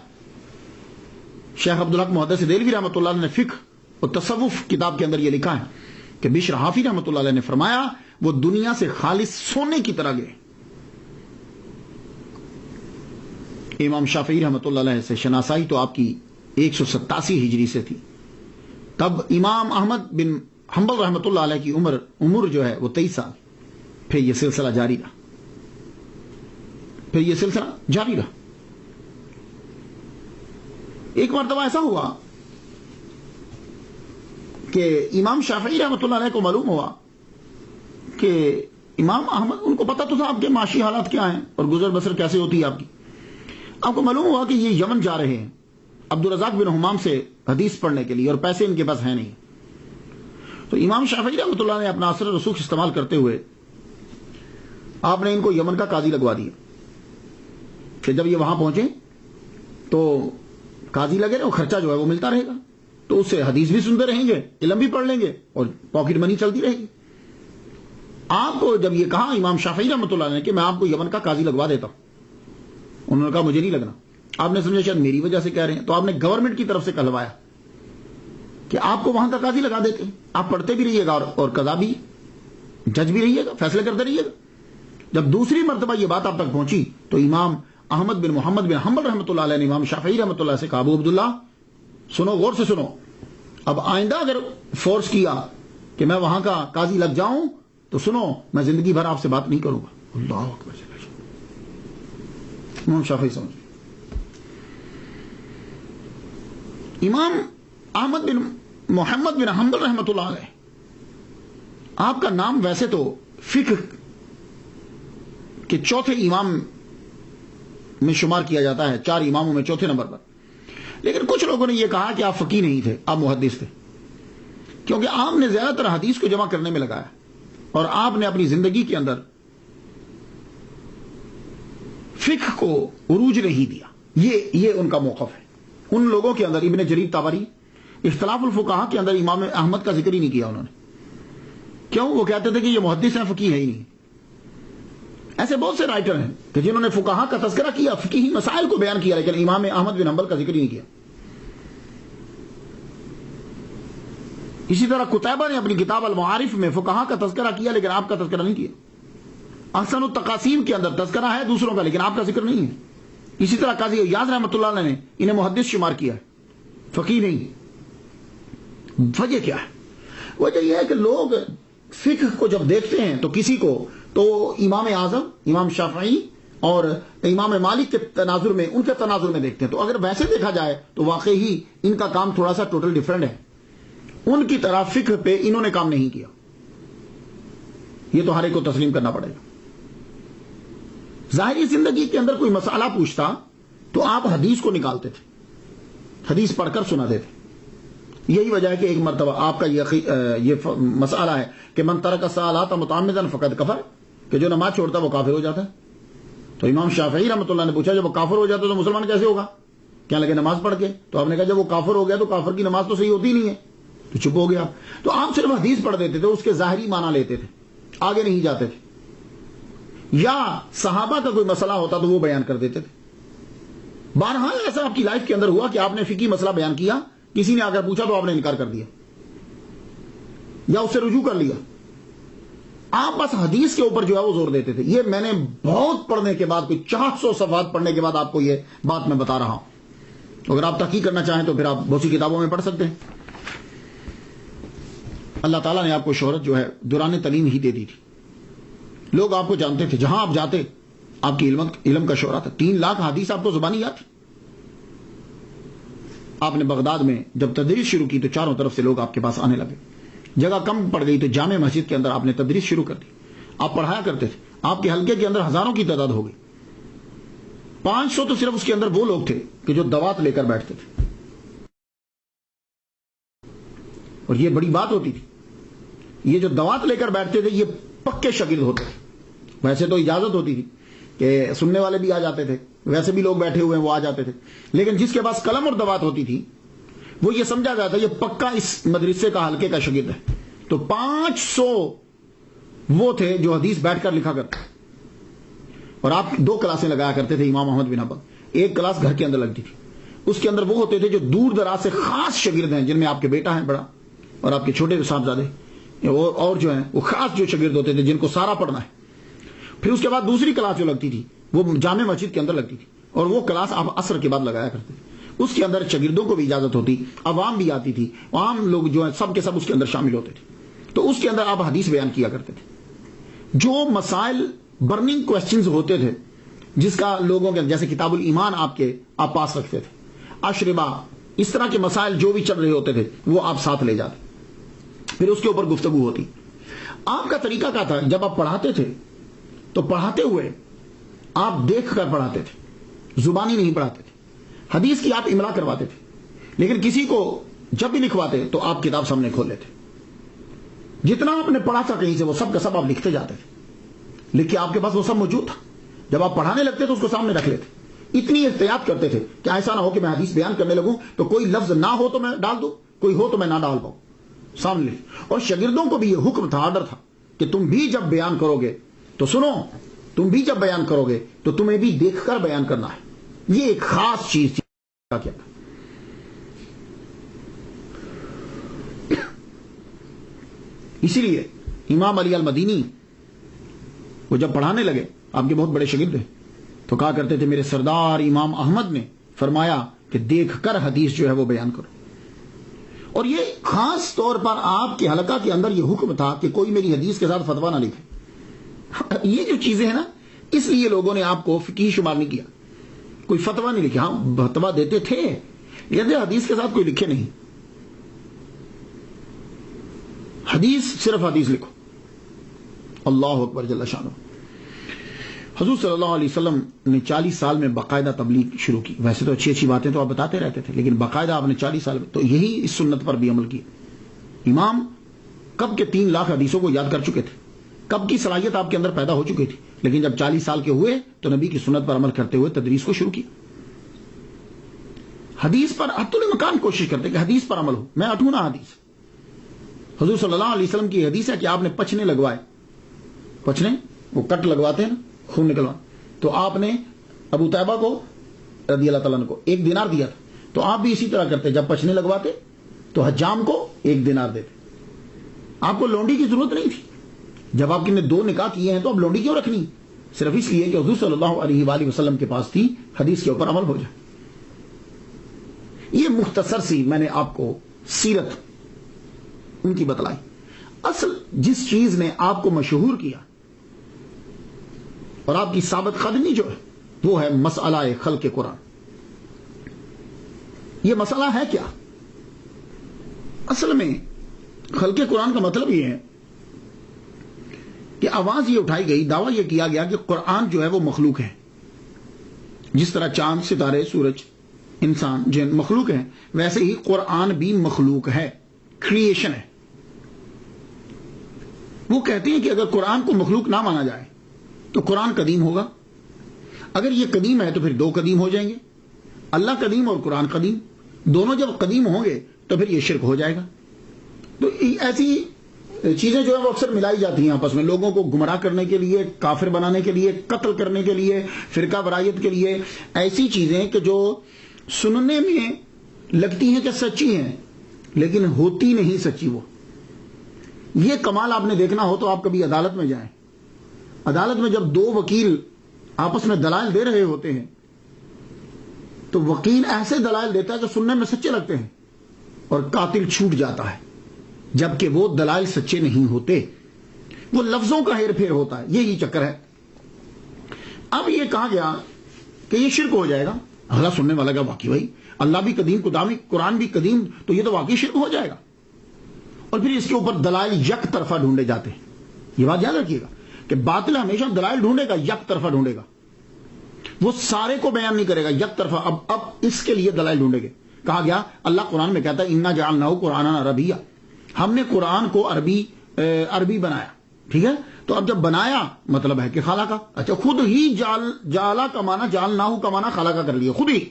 شیخ عبدالحق محدث دہلوی رحمۃ اللہ علیہ نے فقہ اور تصوف کتاب کے اندر یہ لکھا ہے کہ بشر حافی رحمۃ اللہ علیہ نے فرمایا وہ دنیا سے خالص سونے کی طرح گئے. امام شافعی رحمۃ اللہ علیہ سے شناسائی تو آپ کی 187 ہجری سے تھی. تب امام احمد بن حنبل رحمۃ اللہ علیہ کی عمر جو ہے وہ 23 سال. پھر یہ سلسلہ جاری رہا. ایک مرتبہ ایسا ہوا کہ امام شافعی رحمۃ اللہ علیہ کو معلوم ہوا کہ امام احمد، ان کو پتا تو تھا آپ کے معاشی حالات کیا ہیں اور گزر بسر کیسے ہوتی ہے آپ کی. آپ کو معلوم ہوا کہ یہ یمن جا رہے ہیں عبدالرزاق بن حمام سے حدیث پڑھنے کے لیے، اور پیسے ان کے پاس ہیں نہیں. تو امام شافعی رحمۃ اللہ نے اپنا اثر رسوخ استعمال کرتے ہوئے آپ نے ان کو یمن کا قاضی لگوا دیا کہ جب یہ وہاں پہنچے تو قاضی لگے اور خرچہ جو ہے وہ ملتا رہے گا، تو اس سے حدیث بھی سنتے رہیں گے، علم بھی پڑھ لیں گے اور پاکٹ منی چلتی رہے گی. آپ کو جب یہ کہا امام شافعی رحمۃ اللہ نے کہ میں آپ کو یمن کا قاضی لگوا دیتا ہوں، انہوں نے کہا مجھے نہیں لگنا. آپ نے سمجھا شاید میری وجہ سے کہہ رہے ہیں، تو آپ نے گورنمنٹ کی طرف سے کہلوایا کہ آپ کو وہاں کا قاضی لگا دیتے ہیں، آپ پڑھتے بھی رہیے گا اور قضا بھی، جج بھی رہیے گا، فیصلے کرتے رہیے گا. جب دوسری مرتبہ یہ بات آپ تک پہنچی تو امام احمد بن محمد بن حنبل رحمۃ اللہ علیہ نے امام شافعی رحمۃ اللہ سے کہا ابو عبداللہ سنو، غور سے سنو، اب آئندہ اگر فورس کیا کہ میں وہاں کا قاضی لگ جاؤں تو سنو میں زندگی بھر آپ سے بات نہیں کروں گا. اللہ اکبر. امام شافعی سمجھ. امام احمد بن محمد بن حنبل رحمۃ اللہ علیہ، آپ کا نام ویسے تو فقہ کے چوتھے امام میں شمار کیا جاتا ہے، 4 اماموں میں چوتھے نمبر پر، لیکن کچھ لوگوں نے یہ کہا کہ آپ فقیہ نہیں تھے، آپ محدث تھے، کیونکہ آپ نے زیادہ تر حدیث کو جمع کرنے میں لگایا اور آپ نے اپنی زندگی کے اندر فقہ کو عروج نہیں دیا. یہ ان کا موقف ہے. ان لوگوں کے اندر ابن جریر طبری اختلاف الفقہا کے اندر امام احمد کا ذکر ہی نہیں کیا انہوں نے. کیوں؟ وہ کہتے تھے کہ یہ محدث ہیں، فقیہ ہے ہی نہیں. ایسے بہت سے رائٹر ہیں کہ جنہوں نے فقہا کا تذکرہ کیا، فقہی مسائل کو بیان کیا، لیکن امام احمد بن حنبل کا ذکر ہی نہیں کیا. اسی طرح قتیبہ نے اپنی کتاب المعارف میں فقہا کا تذکرہ کیا، لیکن آپ کا تذکرہ نہیں کیا. احسن التقاسیم کے اندر تذکرہ ہے دوسروں کا، لیکن آپ کا ذکر نہیں ہے. اسی طرح قاضی ایاز رحمۃ اللہ علیہ نے انہیں محدث شمار کیا ہے، فقیہ نہیں. وجہ کیا ہے؟ وجہ یہ ہے کہ لوگ فقہ کو جب دیکھتے ہیں تو کسی کو تو امام اعظم، امام شافعی اور امام مالک کے تناظر میں، ان کے تناظر میں دیکھتے ہیں. تو اگر ویسے دیکھا جائے تو واقعی ان کا کام تھوڑا سا ٹوٹل ڈیفرنٹ ہے. ان کی طرح فقہ پہ انہوں نے کام نہیں کیا. یہ تو ہر ایک کو تسلیم کرنا پڑے گا. ظاہری زندگی کے اندر کوئی مسئلہ پوچھتا تو آپ حدیث کو نکالتے تھے، حدیث پڑھ کر سنا دیتے. یہی وجہ ہے کہ ایک مرتبہ آپ کا یہ مسئلہ ہے کہ من ترک الصلاۃ متعمدا فقد کفر، کہ جو نماز چھوڑتا وہ کافر ہو جاتا ہے. تو امام شافعی رحمۃ اللہ نے پوچھا جب وہ کافر ہو جاتا تو مسلمان کیسے ہوگا؟ کیا لگے نماز پڑھ کے؟ تو آپ نے کہا جب وہ کافر ہو گیا تو کافر کی نماز تو صحیح ہوتی نہیں ہے. تو چپ ہو گیا. تو آپ صرف حدیث پڑھ دیتے تھے، اس کے ظاہری معنی لیتے تھے، آگے نہیں جاتے تھے. یا صحابہ کا کوئی مسئلہ ہوتا تو وہ بیان کر دیتے تھے. بہرحال ایسا آپ کی لائف کے اندر ہوا کہ آپ نے فقہی مسئلہ بیان کیا، کسی نے آگر پوچھا تو آپ نے انکار کر دیا یا اس سے رجوع کر لیا. آپ بس حدیث کے اوپر جو ہے وہ زور دیتے تھے. یہ میں نے بہت پڑھنے کے بعد، کوئی 400 صفحات پڑھنے کے بعد آپ کو یہ بات میں بتا رہا ہوں. اگر آپ تحقیق کرنا چاہیں تو پھر آپ بہت سی کتابوں میں پڑھ سکتے ہیں. اللہ تعالیٰ نے آپ کو شہرت جو ہے دوران تعلیم ہی دے دی تھی. لوگ آپ کو جانتے تھے، جہاں آپ جاتے آپ کی علم کا شعرا تھا. 3 لاکھ حدیث آپ کو زبانی یاد تھی. آپ نے بغداد میں جب تدریس شروع کی تو چاروں طرف سے لوگ آپ کے پاس آنے لگے. جگہ کم پڑ گئی تو جامع مسجد کے اندر آپ نے تدریس شروع کر دی. آپ پڑھایا کرتے تھے. آپ کے حلقے کے اندر ہزاروں کی تعداد ہو گئی. 500 تو صرف اس کے اندر وہ لوگ تھے کہ جو دوات لے کر بیٹھتے تھے. اور یہ بڑی بات ہوتی تھی. یہ جو دوات لے کر بیٹھتے تھے یہ پکے شاگرد ہوتے تھے. ویسے تو اجازت ہوتی تھی کہ سننے والے بھی آ جاتے تھے، ویسے بھی لوگ بیٹھے ہوئے ہیں وہ آ جاتے تھے، لیکن جس کے پاس قلم اور دوات ہوتی تھی وہ یہ سمجھا جاتا یہ پکا اس مدرسے کا حلقے کا شاگرد ہے. تو 500 وہ تھے جو حدیث بیٹھ کر لکھا کرتے. اور آپ 2 کلاسیں لگایا کرتے تھے امام احمد بن حنبل. ایک کلاس گھر کے اندر لگتی تھی. اس کے اندر وہ ہوتے تھے جو دور دراز سے خاص شاگرد ہیں، جن میں آپ کے بیٹا ہے بڑا اور آپ کے چھوٹے صاحبزادے اور جو ہیں وہ خاص جو شاگرد ہوتے تھے جن کو سارا پڑھنا ہے. پھر اس کے بعد دوسری کلاس جو لگتی تھی وہ جامع مسجد کے اندر لگتی تھی، اور وہ کلاس آپ عصر کے بعد لگایا کرتے تھے. اس کے اندر شاگردوں کو بھی اجازت ہوتی، عوام بھی آتی تھی، عام لوگ جو ہیں سب کے سب اس کے اندر شامل ہوتے تھے. تو اس کے اندر آپ حدیث بیان کیا کرتے تھے. جو مسائل برننگ کوسچنز ہوتے تھے جس کا لوگوں کے جیسے کتاب الایمان آپ پاس رکھتے تھے، اشربہ، اس طرح کے مسائل جو بھی چل رہے ہوتے تھے وہ آپ ساتھ لے جاتے. پھر اس کے اوپر گفتگو ہوتی. آپ کا طریقہ کیا تھا؟ جب آپ پڑھاتے تھے تو پڑھاتے ہوئے آپ دیکھ کر پڑھاتے تھے، زبانی نہیں پڑھاتے تھے. حدیث کی آپ املا کرواتے تھے، لیکن کسی کو جب بھی لکھواتے تو آپ کتاب سامنے کھول لیتے. جتنا آپ نے پڑھا تھا کہیں سے وہ سب کا سب آپ لکھتے جاتے تھے. لکھ کے آپ کے پاس وہ سب موجود تھا. جب آپ پڑھانے لگتے تو اس کو سامنے رکھ لیتے. اتنی احتیاط کرتے تھے کہ ایسا نہ ہو کہ میں حدیث بیان کرنے لگوں تو کوئی لفظ نہ ہو تو میں ڈال دوں، کوئی ہو تو میں نہ ڈال پاؤں. سامنے. اور شاگردوں کو بھی یہ حکم تھا، آرڈر تھا کہ تم بھی جب بیان کرو گے تو سنو، تم بھی جب بیان کرو گے تو تمہیں بھی دیکھ کر بیان کرنا ہے. یہ ایک خاص چیز تھی. کیا اسی لیے امام علی المدینی وہ جب پڑھانے لگے، آپ کے بہت بڑے شاگرد ہیں، تو کہا کرتے تھے میرے سردار امام احمد نے فرمایا کہ دیکھ کر حدیث جو ہے وہ بیان کرو. اور یہ خاص طور پر آپ کے حلقہ کے اندر یہ حکم تھا کہ کوئی میری حدیث کے ساتھ فتویٰ نہ لکھے. یہ جو چیزیں ہیں نا، اس لیے لوگوں نے آپ کو فقیہ شمار نہیں کیا. کوئی فتویٰ نہیں لکھے. ہاں فتویٰ دیتے تھے لیکن حدیث کے ساتھ کوئی لکھے نہیں. حدیث صرف حدیث لکھو. اللہ اکبر جل شانہ. حضور صلی اللہ علیہ وسلم نے 40 سال میں باقاعدہ تبلیغ شروع کی. ویسے تو اچھی اچھی باتیں تو آپ بتاتے رہتے تھے، لیکن باقاعدہ آپ نے 40 سال میں تو یہی اس سنت پر بھی عمل کیا. امام کب کے 3 لاکھ حدیثوں کو یاد کر چکے تھے، کب کی صلاحیت آپ کے اندر پیدا ہو چکی تھی، لیکن جب 40 سال کے ہوئے تو نبی کی سنت پر عمل کرتے ہوئے تدریس کو شروع کیا. حدیث پر حتی الامکان کوشش کرتے کہ حدیث پر عمل ہو. میں ہٹوں نہ حدیث. حضور صلی اللہ علیہ وسلم کی حدیث ہے کہ آپ نے پچھنے لگوائے. پچھنے وہ کٹ لگواتے ہیں نا، خون نکلوا. تو آپ نے ابو طیبہ کو رضی اللہ تعالیٰ عنہ کو 1 دینار دیا تھا. تو آپ بھی اسی طرح کرتے، جب پچھنے لگواتے تو حجام کو 1 دینار دیتے. آپ کو لونڈی کی ضرورت نہیں تھی. جب آپ نے 2 نکاح کیے ہیں تو اب لونڈی کیوں رکھنی؟ صرف اس لیے کہ حضور صلی اللہ علیہ وآلہ وسلم کے پاس تھی، حدیث کے اوپر عمل ہو جائے. یہ مختصر سی میں نے آپ کو سیرت ان کی بتلائی. اصل جس چیز نے آپ کو مشہور کیا اور آپ کی ثابت قدمی جو ہے وہ ہے مسئلہ خلق قرآن. یہ مسئلہ ہے کیا؟ اصل میں خلق قرآن کا مطلب یہ ہے کہ آواز یہ اٹھائی گئی، دعویٰ یہ کیا گیا کہ قرآن جو ہے وہ مخلوق ہے. جس طرح چاند، ستارے، سورج، انسان، جن مخلوق ہیں، ویسے ہی قرآن بھی مخلوق ہے، کریشن ہے. وہ کہتے ہیں کہ اگر قرآن کو مخلوق نہ مانا جائے تو قرآن قدیم ہوگا. اگر یہ قدیم ہے تو پھر 2 قدیم ہو جائیں گے، اللہ قدیم اور قرآن قدیم. دونوں جب قدیم ہوں گے تو پھر یہ شرک ہو جائے گا. تو ایسی چیزیں جو ہیں وہ اکثر ملائی جاتی ہیں آپس میں، لوگوں کو گمراہ کرنے کے لیے، کافر بنانے کے لیے، قتل کرنے کے لیے، فرقہ برائیت کے لیے. ایسی چیزیں کہ جو سننے میں لگتی ہیں کہ سچی ہیں لیکن ہوتی نہیں سچی. وہ یہ کمال آپ نے دیکھنا ہو تو آپ کبھی عدالت میں جائیں. عدالت میں جب 2 وکیل آپس میں دلائل دے رہے ہوتے ہیں تو وکیل ایسے دلائل دیتا ہے جو سننے میں سچے لگتے ہیں اور قاتل چھوٹ جاتا ہے، جبکہ وہ دلائل سچے نہیں ہوتے. وہ لفظوں کا ہیر پھیر ہوتا ہے، یہی چکر ہے۔ اب یہ کہا گیا کہ یہ شرک ہو جائے گا، اگلا سننے والا کا واقعی بھائی اللہ بھی قدیم، قرآن بھی قدیم، تو یہ تو واقعی شرک ہو جائے گا۔ اور پھر اس کے اوپر دلائل یک طرفہ ڈھونڈے جاتے ہیں۔ یہ بات یاد رکھیے گا کہ باطل ہمیشہ دلائل ڈھونڈے گا، یک طرفہ ڈھونڈے گا، وہ سارے کو بیان نہیں کرے گا، یک طرفہ۔ اب اس کے لیے دلائل ڈھونڈے گے۔ کہا گیا اللہ قرآن میں کہتا ہے انا جعلناہ قرآنا عربیہ، ہم نے قرآن کو عربی بنایا، ٹھیک ہے؟ تو اب جب بنایا مطلب ہے کہ خالقہ، اچھا خود ہی جعلا کا معنی جعلناہ کا معنی خالقہ کر لیا خود ہی،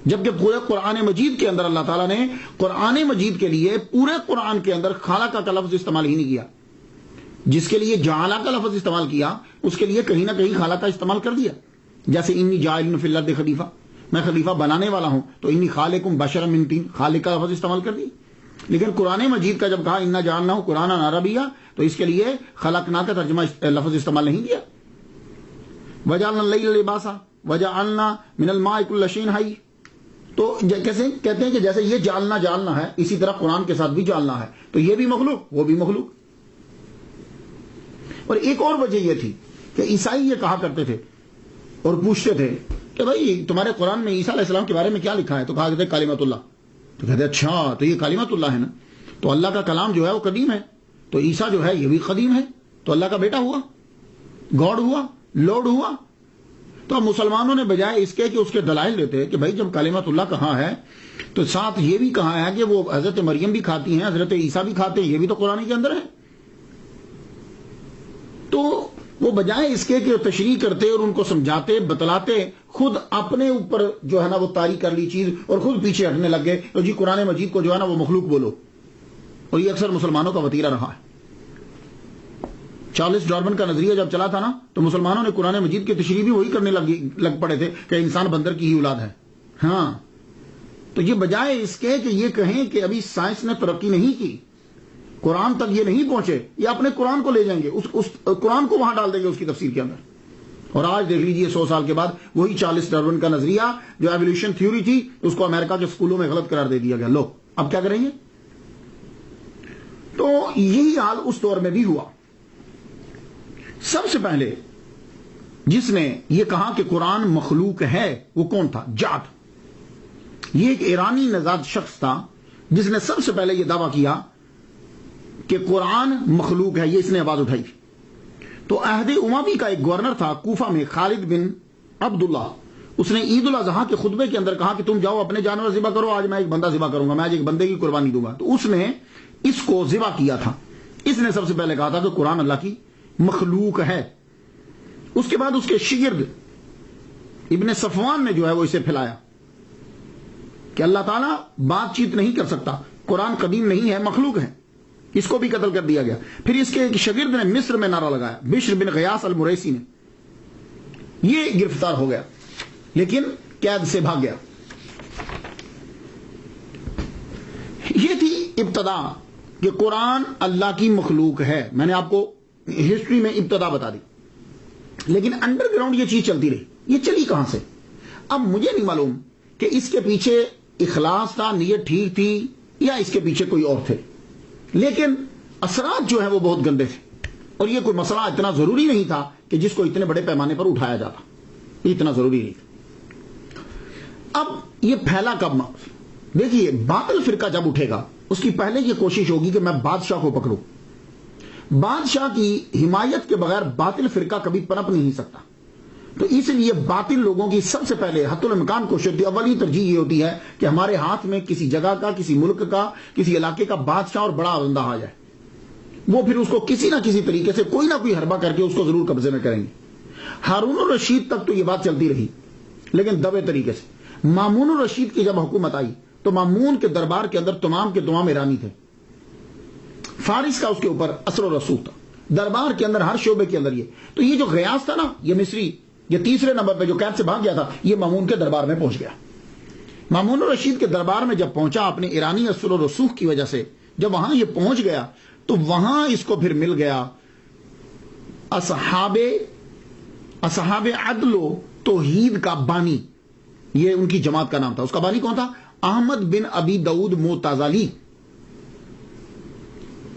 جبکہ پورے قرآن مجید کے اندر اللہ تعالیٰ نے قرآن مجید کے لیے پورے قرآن کے اندر خالقہ کا لفظ استعمال ہی نہیں کیا۔ جس کے لیے جعلا کا لفظ استعمال کیا اس کے لیے کہیں نہ کہیں خالقہ استعمال کر دیا، جیسے انی جاعل فی الارض خلیفہ، میں خلیفہ بنانے والا ہوں، تو انی خالقکم بشرا من طین، خالق کا لفظ استعمال کر دیا۔ لیکن قرآن مجید کا جب کہا انا جعلناہ قرآنا عربیہ، تو اس کے لیے خلقنا کا ترجمہ لفظ استعمال نہیں کیا۔ وجعلنا اللیل لباسا وجعلنا من الماء کل شیء حی، تو کیسے کہتے ہیں کہ جیسے یہ جعلنا ہے، اسی طرح قرآن کے ساتھ بھی جعلنا ہے، تو یہ بھی مخلوق وہ بھی مخلوق۔ اور ایک اور وجہ یہ تھی کہ عیسائی یہ کہا کرتے تھے اور پوچھتے تھے کہ بھائی تمہارے قرآن میں عیسیٰ علیہ السلام کے بارے میں کیا لکھا ہے؟ تو کہا کرتے کلمۃ اللہ، تو کہتے اچھا تو یہ کلمۃ اللہ ہے نا، تو اللہ کا کلام جو ہے وہ قدیم ہے، تو عیسیٰ جو ہے یہ بھی قدیم ہے، تو اللہ کا بیٹا ہوا، گاڈ ہوا، لارڈ ہوا۔ تو اب مسلمانوں نے بجائے اس کے کہ اس کے دلائل دیتے کہ بھائی جب کلمۃ اللہ کہاں ہے تو ساتھ یہ بھی کہا ہے کہ وہ حضرت مریم بھی کھاتی ہیں، حضرت عیسیٰ بھی کھاتے ہیں، یہ بھی تو قرآن کے اندر ہے۔ تو وہ بجائے اس کے کہ تشریح کرتے اور ان کو سمجھاتے بتلاتے، خود اپنے اوپر جو ہے نا وہ طاری کر لی چیز اور خود پیچھے ہٹنے لگ گئے، تو جی قرآن مجید کو جو ہے نا وہ مخلوق بولو۔ اور یہ اکثر مسلمانوں کا وتیرہ رہا ہے۔ چارلس ڈارون کا نظریہ جب چلا تھا نا تو مسلمانوں نے قرآن مجید کی تشریح بھی وہی کرنے لگ پڑے تھے کہ انسان بندر کی ہی اولاد ہے۔ ہاں، تو یہ بجائے اس کے کہ یہ کہیں کہ ابھی سائنس نے ترقی نہیں کی، قرآن تک یہ نہیں پہنچے، یہ اپنے قرآن کو لے جائیں گے، اس قرآن کو وہاں ڈال دیں گے اس کی تفسیر کے اندر۔ اور آج دیکھ لیجئے 100 سال کے بعد وہی چارلس ڈارون کا نظریہ جو ایولیوشن تھیوری تھی اس کو امریکہ کے اسکولوں میں غلط قرار دے دیا گیا۔ لو اب کیا کریں گے؟ تو یہی حال اس دور میں بھی ہوا۔ سب سے پہلے جس نے یہ کہا کہ قرآن مخلوق ہے وہ کون تھا؟ جعد، یہ ایک ایرانی نژاد شخص تھا جس نے سب سے پہلے یہ دعویٰ کیا کہ قرآن مخلوق ہے، یہ اس نے آواز اٹھائی تھی۔ تو عہد اموی کا ایک گورنر تھا کوفہ میں، خالد بن عبداللہ، اس نے عید الاضحیٰ کے خطبے کے اندر کہا کہ تم جاؤ اپنے جانور ذبح کرو، آج میں ایک بندہ ذبح کروں گا، میں آج ایک بندے کی قربانی دوں گا۔ تو اس نے اس کو ذبح کیا تھا۔ اس نے سب سے پہلے کہا تھا کہ قرآن اللہ کی مخلوق ہے۔ اس کے بعد اس کے شاگرد ابن صفوان نے جو ہے وہ اسے پھیلایا کہ اللہ تعالیٰ بات چیت نہیں کر سکتا، قرآن قدیم نہیں ہے، مخلوق ہے، اس کو بھی قتل کر دیا گیا۔ پھر اس کے ایک شاگرد نے مصر میں نعرہ لگایا، بشر بن غیاث المریسی نے، یہ گرفتار ہو گیا لیکن قید سے بھاگ گیا۔ یہ تھی ابتدا کہ قرآن اللہ کی مخلوق ہے۔ میں نے آپ کو ہسٹری میں ابتدا بتا دی، لیکن انڈر گراؤنڈ یہ چیز چلتی رہی۔ یہ چلی کہاں سے؟ اب مجھے نہیں معلوم کہ اس کے پیچھے اخلاص تھا، نیت ٹھیک تھی، یا اس کے پیچھے کوئی اور تھے، لیکن اثرات جو ہیں وہ بہت گندے تھے۔ اور یہ کوئی مسئلہ اتنا ضروری نہیں تھا کہ جس کو اتنے بڑے پیمانے پر اٹھایا جاتا، یہ اتنا ضروری نہیں تھا۔ اب یہ پھیلا کب؟ دیکھیے باطل فرقہ جب اٹھے گا اس کی پہلے یہ کوشش ہوگی کہ میں بادشاہ کو پکڑوں۔ بادشاہ کی حمایت کے بغیر باطل فرقہ کبھی پنپ نہیں سکتا۔ تو اس لیے باطل لوگوں کی سب سے پہلے حتی الامکان کوشش ہوتی ہے، اولی ترجیح یہ ہوتی ہے کہ ہمارے ہاتھ میں کسی جگہ کا، کسی ملک کا، کسی علاقے کا بادشاہ اور بڑا بندہ آ جائے، وہ پھر اس کو کسی نہ کسی طریقے سے کوئی نہ کوئی حربہ کر کے اس کو ضرور قبضے میں کریں گے۔ ہارون الرشید تک تو یہ بات چلتی رہی، لیکن دبے طریقے سے۔ مامون الرشید کی جب حکومت آئی تو مامون کے دربار کے اندر تمام کے تمام ایرانی تھے، فارس کا اس کے اوپر اثر و رسوخ تھا، دربار کے اندر ہر شعبے کے اندر یہ۔ تو یہ جو غیاث تھا نا، یہ مصری، یہ تیسرے نمبر پہ جو قید سے بھاگ گیا تھا، یہ مامون کے دربار میں پہنچ گیا۔ مامون الرشید کے دربار میں جب پہنچا اپنے ایرانی اثر و رسوخ کی وجہ سے، جب وہاں یہ پہنچ گیا تو وہاں اس کو پھر مل گیا اصحاب عدل و توحید کا بانی، یہ ان کی جماعت کا نام تھا۔ اس کا بانی کون تھا؟ احمد بن ابی داؤد معتزلی۔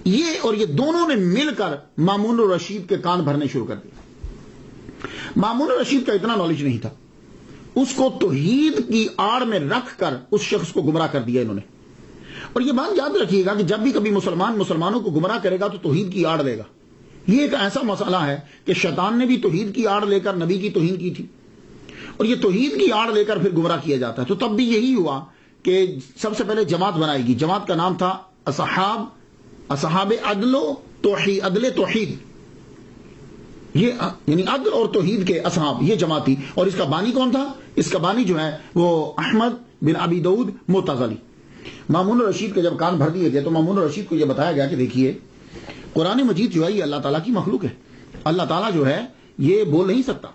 یہ اور یہ دونوں نے مل کر مامون الرشید کے کان بھرنے شروع کر دیے۔ مامون الرشید کا اتنا نالج نہیں تھا، اس کو توحید کی آڑ میں رکھ کر اس شخص کو گمراہ کر دیا انہوں نے۔ اور یہ بات یاد رکھیے گا کہ جب بھی کبھی مسلمانوں کو گمراہ کرے گا تو توحید کی آڑ لے گا۔ یہ ایک ایسا مسئلہ ہے کہ شیطان نے بھی توحید کی آڑ لے کر نبی کی توہین کی تھی، اور یہ توحید کی آڑ لے کر پھر گمراہ کیا جاتا ہے۔ تو تب بھی یہی ہوا کہ سب سے پہلے جماعت بنائے گی، جماعت کا نام تھا اصحاب عدل توحید، یہ یعنی عدل اور توحید کے اصحاب، یہ جماعت تھی۔ اور اس کا بانی کون تھا؟ اس کا بانی جو ہے وہ احمد بن ابی داؤد متزلی۔ مامون الرشید کے جب کان بھر دیے گئے تو مامون الرشید کو یہ بتایا گیا کہ دیکھیے قرآن مجید جو ہے یہ اللہ تعالیٰ کی مخلوق ہے، اللہ تعالیٰ جو ہے یہ بول نہیں سکتا،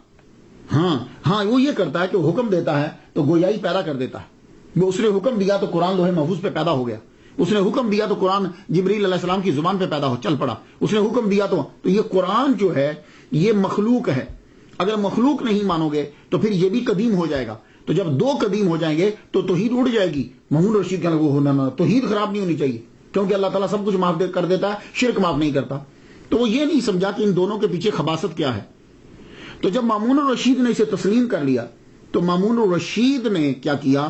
ہاں وہ یہ کرتا ہے کہ وہ حکم دیتا ہے تو گویائی پیدا کر دیتا ہے۔ وہ اس نے حکم دیا تو قرآن لوح محفوظ پہ پیدا ہو گیا، اس نے حکم دیا تو قرآن جبریل علیہ السلام کی زبان پہ پیدا ہو چل پڑا، اس نے حکم دیا تو یہ قرآن جو ہے یہ مخلوق ہے۔ اگر مخلوق نہیں مانو گے تو پھر یہ بھی قدیم ہو جائے گا، تو جب دو قدیم ہو جائیں گے تو توحید اڑ جائے گی۔ مامون الرشید کا وہ ہونا توحید خراب نہیں ہونی چاہیے، کیونکہ اللہ تعالیٰ سب کچھ معاف کر دیتا ہے، شرک معاف نہیں کرتا۔ تو وہ یہ نہیں سمجھا کہ ان دونوں کے پیچھے خباثت کیا ہے۔ تو جب مامون الرشید نے اسے تسلیم کر لیا تو مامون الرشید نے کیا کیا،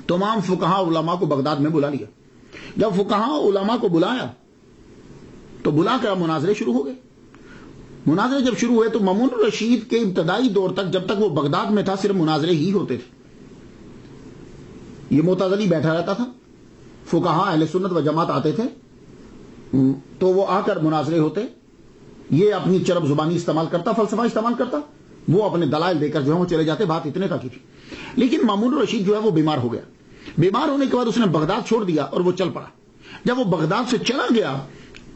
تمام فقہا علماء کو بغداد میں بلا لیا۔ جب فقہا علماء کو بلایا تو بلا کر مناظرے شروع ہو گئے۔ مناظرے جب شروع ہوئے تو مامون الرشید کے ابتدائی دور تک جب تک وہ بغداد میں تھا صرف مناظرے ہی ہوتے تھے۔ یہ معتزلی بیٹھا رہتا تھا، فقہا اہل سنت و جماعت آتے تھے تو وہ آ کر مناظرے ہوتے، یہ اپنی چرب زبانی استعمال کرتا، فلسفہ استعمال کرتا، وہ اپنے دلائل دے کر جو ہے وہ چلے جاتے، بات اتنے تک ہی تھی۔ لیکن مامون الرشید جو ہے وہ بیمار ہو گیا، بیمار ہونے کے بعد اس نے بغداد چھوڑ دیا اور وہ چل پڑا۔ جب وہ بغداد سے چلا گیا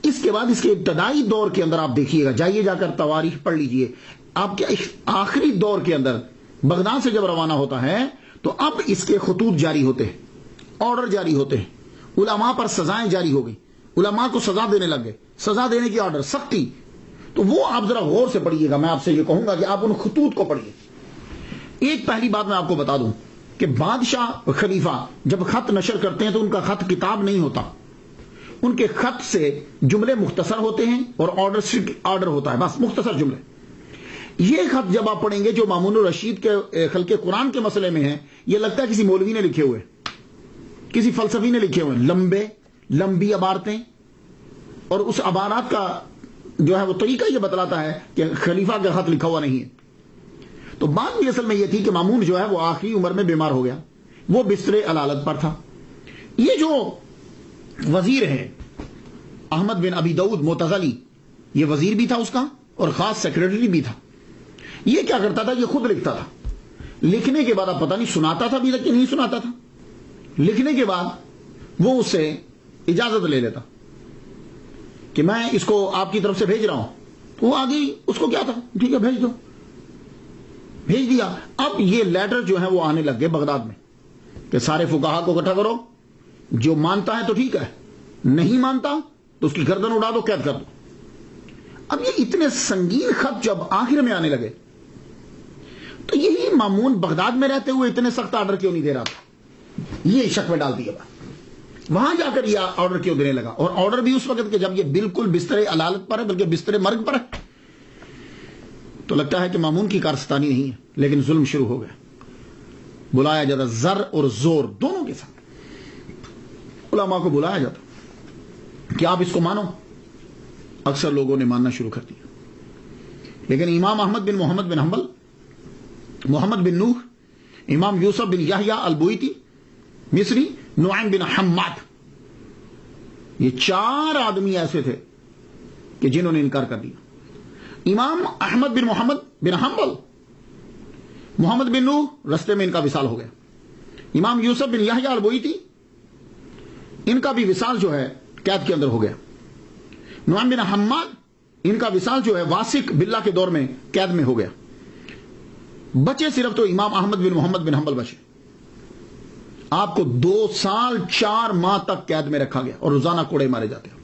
اس کے بعد اس کے ابتدائی دور کے اندر آپ دیکھیے گا، جائیے جا کر تواریخ پڑھ لیجئے، آپ کے آخری دور کے اندر بغداد سے جب روانہ ہوتا ہے تو اب اس کے خطوط جاری ہوتے ہیں، آرڈر جاری ہوتے ہیں، علماء پر سزائیں جاری ہو گئی، علماء کو سزا دینے لگ گئے، سزا دینے کی آرڈر، سختی۔ تو وہ آپ ذرا غور سے پڑھیے گا، میں آپ سے یہ کہوں گا کہ آپ ان خطوط کو پڑھیے۔ ایک پہلی بات میں آپ کو بتا دوں کہ بادشاہ خلیفہ جب خط نشر کرتے ہیں تو ان کا خط کتاب نہیں ہوتا، ان کے خط سے جملے مختصر ہوتے ہیں اور آرڈر ہوتا ہے، بس مختصر جملے۔ یہ خط جب آپ پڑھیں گے جو مامون الرشید کے خلق قرآن کے مسئلے میں ہیں، یہ لگتا ہے کسی مولوی نے لکھے ہوئے، کسی فلسفی نے لکھے ہوئے، لمبی عبارتیں، اور اس عبارات کا جو ہے وہ طریقہ یہ بتلاتا ہے کہ خلیفہ کا خط لکھا ہوا نہیں ہے۔ تو بات بھی اصل میں یہ تھی کہ مامون جو ہے وہ آخری عمر میں بیمار ہو گیا، وہ بستر علالت پر تھا۔ یہ جو وزیر ہے احمد بن ابی داؤد متزلی، یہ وزیر بھی تھا اس کا اور خاص سیکرٹری بھی تھا۔ یہ کیا کرتا تھا، یہ خود لکھتا تھا، لکھنے کے بعد اب پتہ نہیں سناتا تھا بھی تک کہ نہیں سناتا تھا، لکھنے کے بعد وہ اس سے اجازت لے لیتا کہ میں اس کو آپ کی طرف سے بھیج رہا ہوں۔ وہ آگے اس کو کیا تھا، ٹھیک ہے بھیج دو، بھیج دیا۔ اب یہ لیٹر جو ہے وہ آنے لگ گئے بغداد میں کہ سارے فقہا کو اکٹھا کرو، جو مانتا ہے تو ٹھیک ہے، نہیں مانتا تو اس کی گردن اڑا دو، قید کر دو۔ اب یہ اتنے سنگین خط جب آخر میں آنے لگے تو یہی مامون بغداد میں رہتے ہوئے اتنے سخت آرڈر کیوں نہیں دے رہا تھا، یہ شک میں ڈال دیا بات۔ وہاں جا کر یہ آرڈر کیوں دینے لگا، اور آرڈر بھی اس وقت کہ جب یہ بالکل بستر علالت پر ہے، بلکہ بستر مرگ پر ہے۔ تو لگتا ہے کہ مامون کی کارستانی نہیں ہے، لیکن ظلم شروع ہو گیا۔ بلایا جاتا زر اور زور دونوں کے ساتھ، علماء کو بلایا جاتا کہ آپ اس کو مانو۔ اکثر لوگوں نے ماننا شروع کر دیا، لیکن امام احمد بن محمد بن حنبل، محمد بن نوح، امام یوسف بن یحییٰ البویتی مصری، نعیم بن حماد، یہ چار آدمی ایسے تھے کہ جنہوں نے انکار کر دیا۔ امام احمد بن محمد بن حنبل، محمد بن نوح رستے میں ان کا وصال ہو گیا، امام یوسف بن یحییٰ البویتی ان کا بھی وصال جو ہے قید کے اندر ہو گیا، نعیم بن حماد ان کا وصال جو ہے واسق باللہ کے دور میں قید میں ہو گیا۔ بچے صرف تو امام احمد بن محمد بن حنبل بچے، آپ کو 2 سال 4 ماہ تک قید میں رکھا گیا اور روزانہ کوڑے مارے جاتے ہیں۔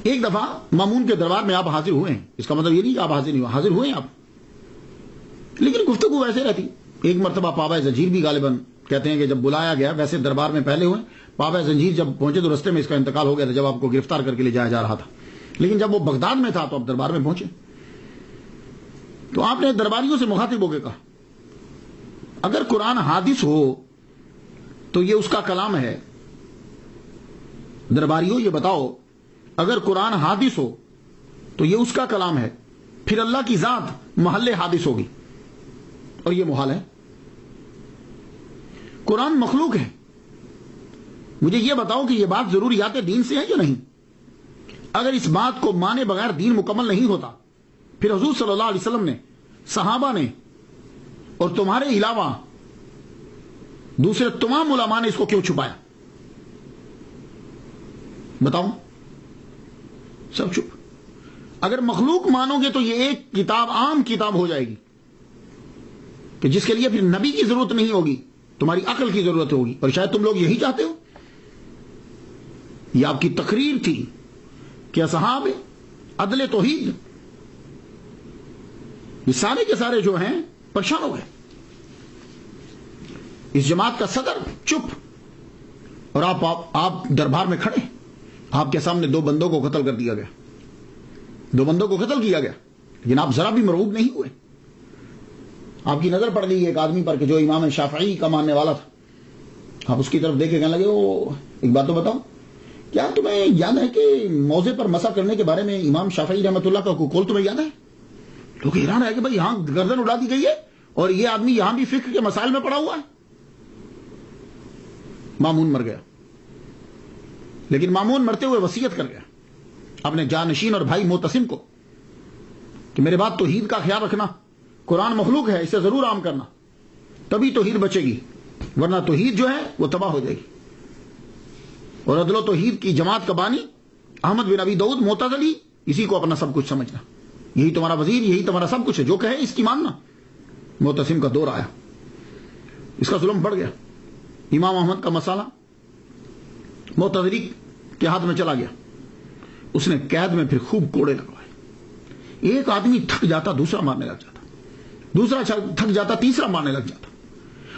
ایک دفعہ مامون کے دربار میں آپ حاضر ہوئے ہیں، اس کا مطلب یہ نہیں کہ آپ حاضر نہیں ہوئے، حاضر ہوئے ہیں آپ، لیکن گفتگو ویسے رہتی۔ ایک مرتبہ پابا زنجیر بھی غالباً کہتے ہیں کہ جب بلایا گیا، ویسے دربار میں پہلے ہوئے، پابہ زنجیر جب پہنچے تو رستے میں اس کا انتقال ہو گیا تھا جب آپ کو گرفتار کر کے لے جایا جا رہا تھا، لیکن جب وہ بغداد میں تھا تو آپ دربار میں پہنچے، تو آپ نے درباریوں سے مخاطب ہو کے کہا اگر قرآن حادث ہو تو یہ اس کا کلام ہے. درباریوں یہ بتاؤ اگر قرآن حادث ہو تو یہ اس کا کلام ہے، پھر اللہ کی ذات محل حادث ہوگی، اور یہ محال ہے. قرآن مخلوق ہے. مجھے یہ بتاؤ کہ یہ بات ضروریات دین سے ہے یا نہیں؟ اگر اس بات کو مانے بغیر دین مکمل نہیں ہوتا، پھر حضور صلی اللہ علیہ وسلم نے، صحابہ نے، اور تمہارے علاوہ دوسرے تمام علماء نے اس کو کیوں چھپایا؟ بتاؤ. سب چپ. اگر مخلوق مانو گے تو یہ ایک کتاب عام کتاب ہو جائے گی کہ جس کے لیے پھر نبی کی ضرورت نہیں ہوگی، تمہاری عقل کی ضرورت ہوگی، اور شاید تم لوگ یہی چاہتے ہو. یہ آپ کی تقریر تھی کہ اصحاب عدل توحید یہ سارے کے سارے جو ہیں پریشان ہو گئے. اس جماعت کا صدر چپ، اور آپ دربار میں کھڑے، آپ کے سامنے 2 بندوں کو قتل کر دیا گیا، 2 بندوں کو قتل کیا گیا، لیکن آپ ذرا بھی مرعوب نہیں ہوئے. آپ کی نظر پڑ گئی ایک آدمی پر کہ جو امام شافعی کا ماننے والا تھا. آپ اس کی طرف دیکھ کے کہنے لگے وہ ایک بات تو بتاؤ، کیا تمہیں یاد ہے کہ موضع پر مسح کرنے کے بارے میں امام شافعی رحمۃ اللہ کا قول تمہیں یاد ہے؟ لوگ حیران ہے کہ بھائی یہاں گردن اڑا دی گئی ہے اور یہ آدمی یہاں بھی فقہ کے مسائل میں پڑا ہوا ہے. مامون مر گیا، لیکن مامون مرتے ہوئے وصیت کر گیا اپنے جانشین اور بھائی معتصم کو کہ میرے بعد توحید کا خیال رکھنا، قرآن مخلوق ہے، اسے ضرور عام کرنا، تبھی توحید بچے گی، ورنہ توحید جو ہے وہ تباہ ہو جائے گی. اور عدل و توحید کی جماعت کا بانی احمد بن ابی داؤد معتزلی، اسی کو اپنا سب کچھ سمجھنا، یہی تمہارا وزیر، یہی تمہارا سب کچھ ہے، جو کہے اس کی ماننا. معتصم کا دور آیا، اس کا ظلم بڑھ گیا. امام احمد کا مسئلہ معتزلی کے ہاتھ میں چلا گیا، اس نے قید میں پھر خوب کوڑے لگوائے. ایک آدمی تھک جاتا دوسرا مارنے لگ جاتا، دوسرا تھک جاتا تیسرا مارنے لگ جاتا،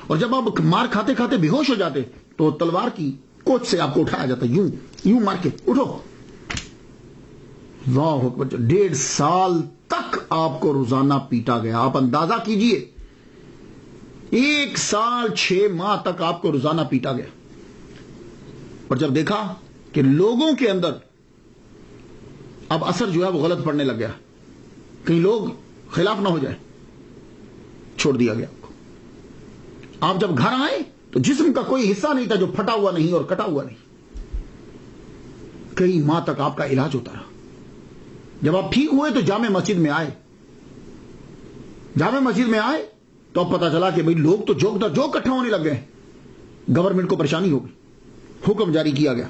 اور جب آپ مار کھاتے کھاتے بے ہوش ہو جاتے تو تلوار کی کوچ سے آپ کو اٹھایا جاتا، یوں مار کے اٹھو. اللہ اکبر. 1.5 سال تک آپ کو روزانہ پیٹا گیا. آپ اندازہ کیجئے 1 سال 6 ماہ تک آپ کو روزانہ پیٹا گیا. اور جب دیکھا کہ لوگوں کے اندر اب اثر جو ہے وہ غلط پڑنے لگ گیا، کہیں لوگ خلاف نہ ہو جائے، چھوڑ دیا گیا آپ کو. آپ جب گھر آئے تو جسم کا کوئی حصہ نہیں تھا جو پھٹا ہوا نہیں اور کٹا ہوا نہیں. کئی ماہ تک آپ کا علاج ہوتا رہا. جب آپ ٹھیک ہوئے تو جامع مسجد میں آئے. جامع مسجد میں آئے تو اب پتا چلا کہ بھئی لوگ تو جوک در جوک اکٹھا ہونے لگ گئے. گورنمنٹ کو پریشانی ہو گئی، حکم جاری کیا گیا.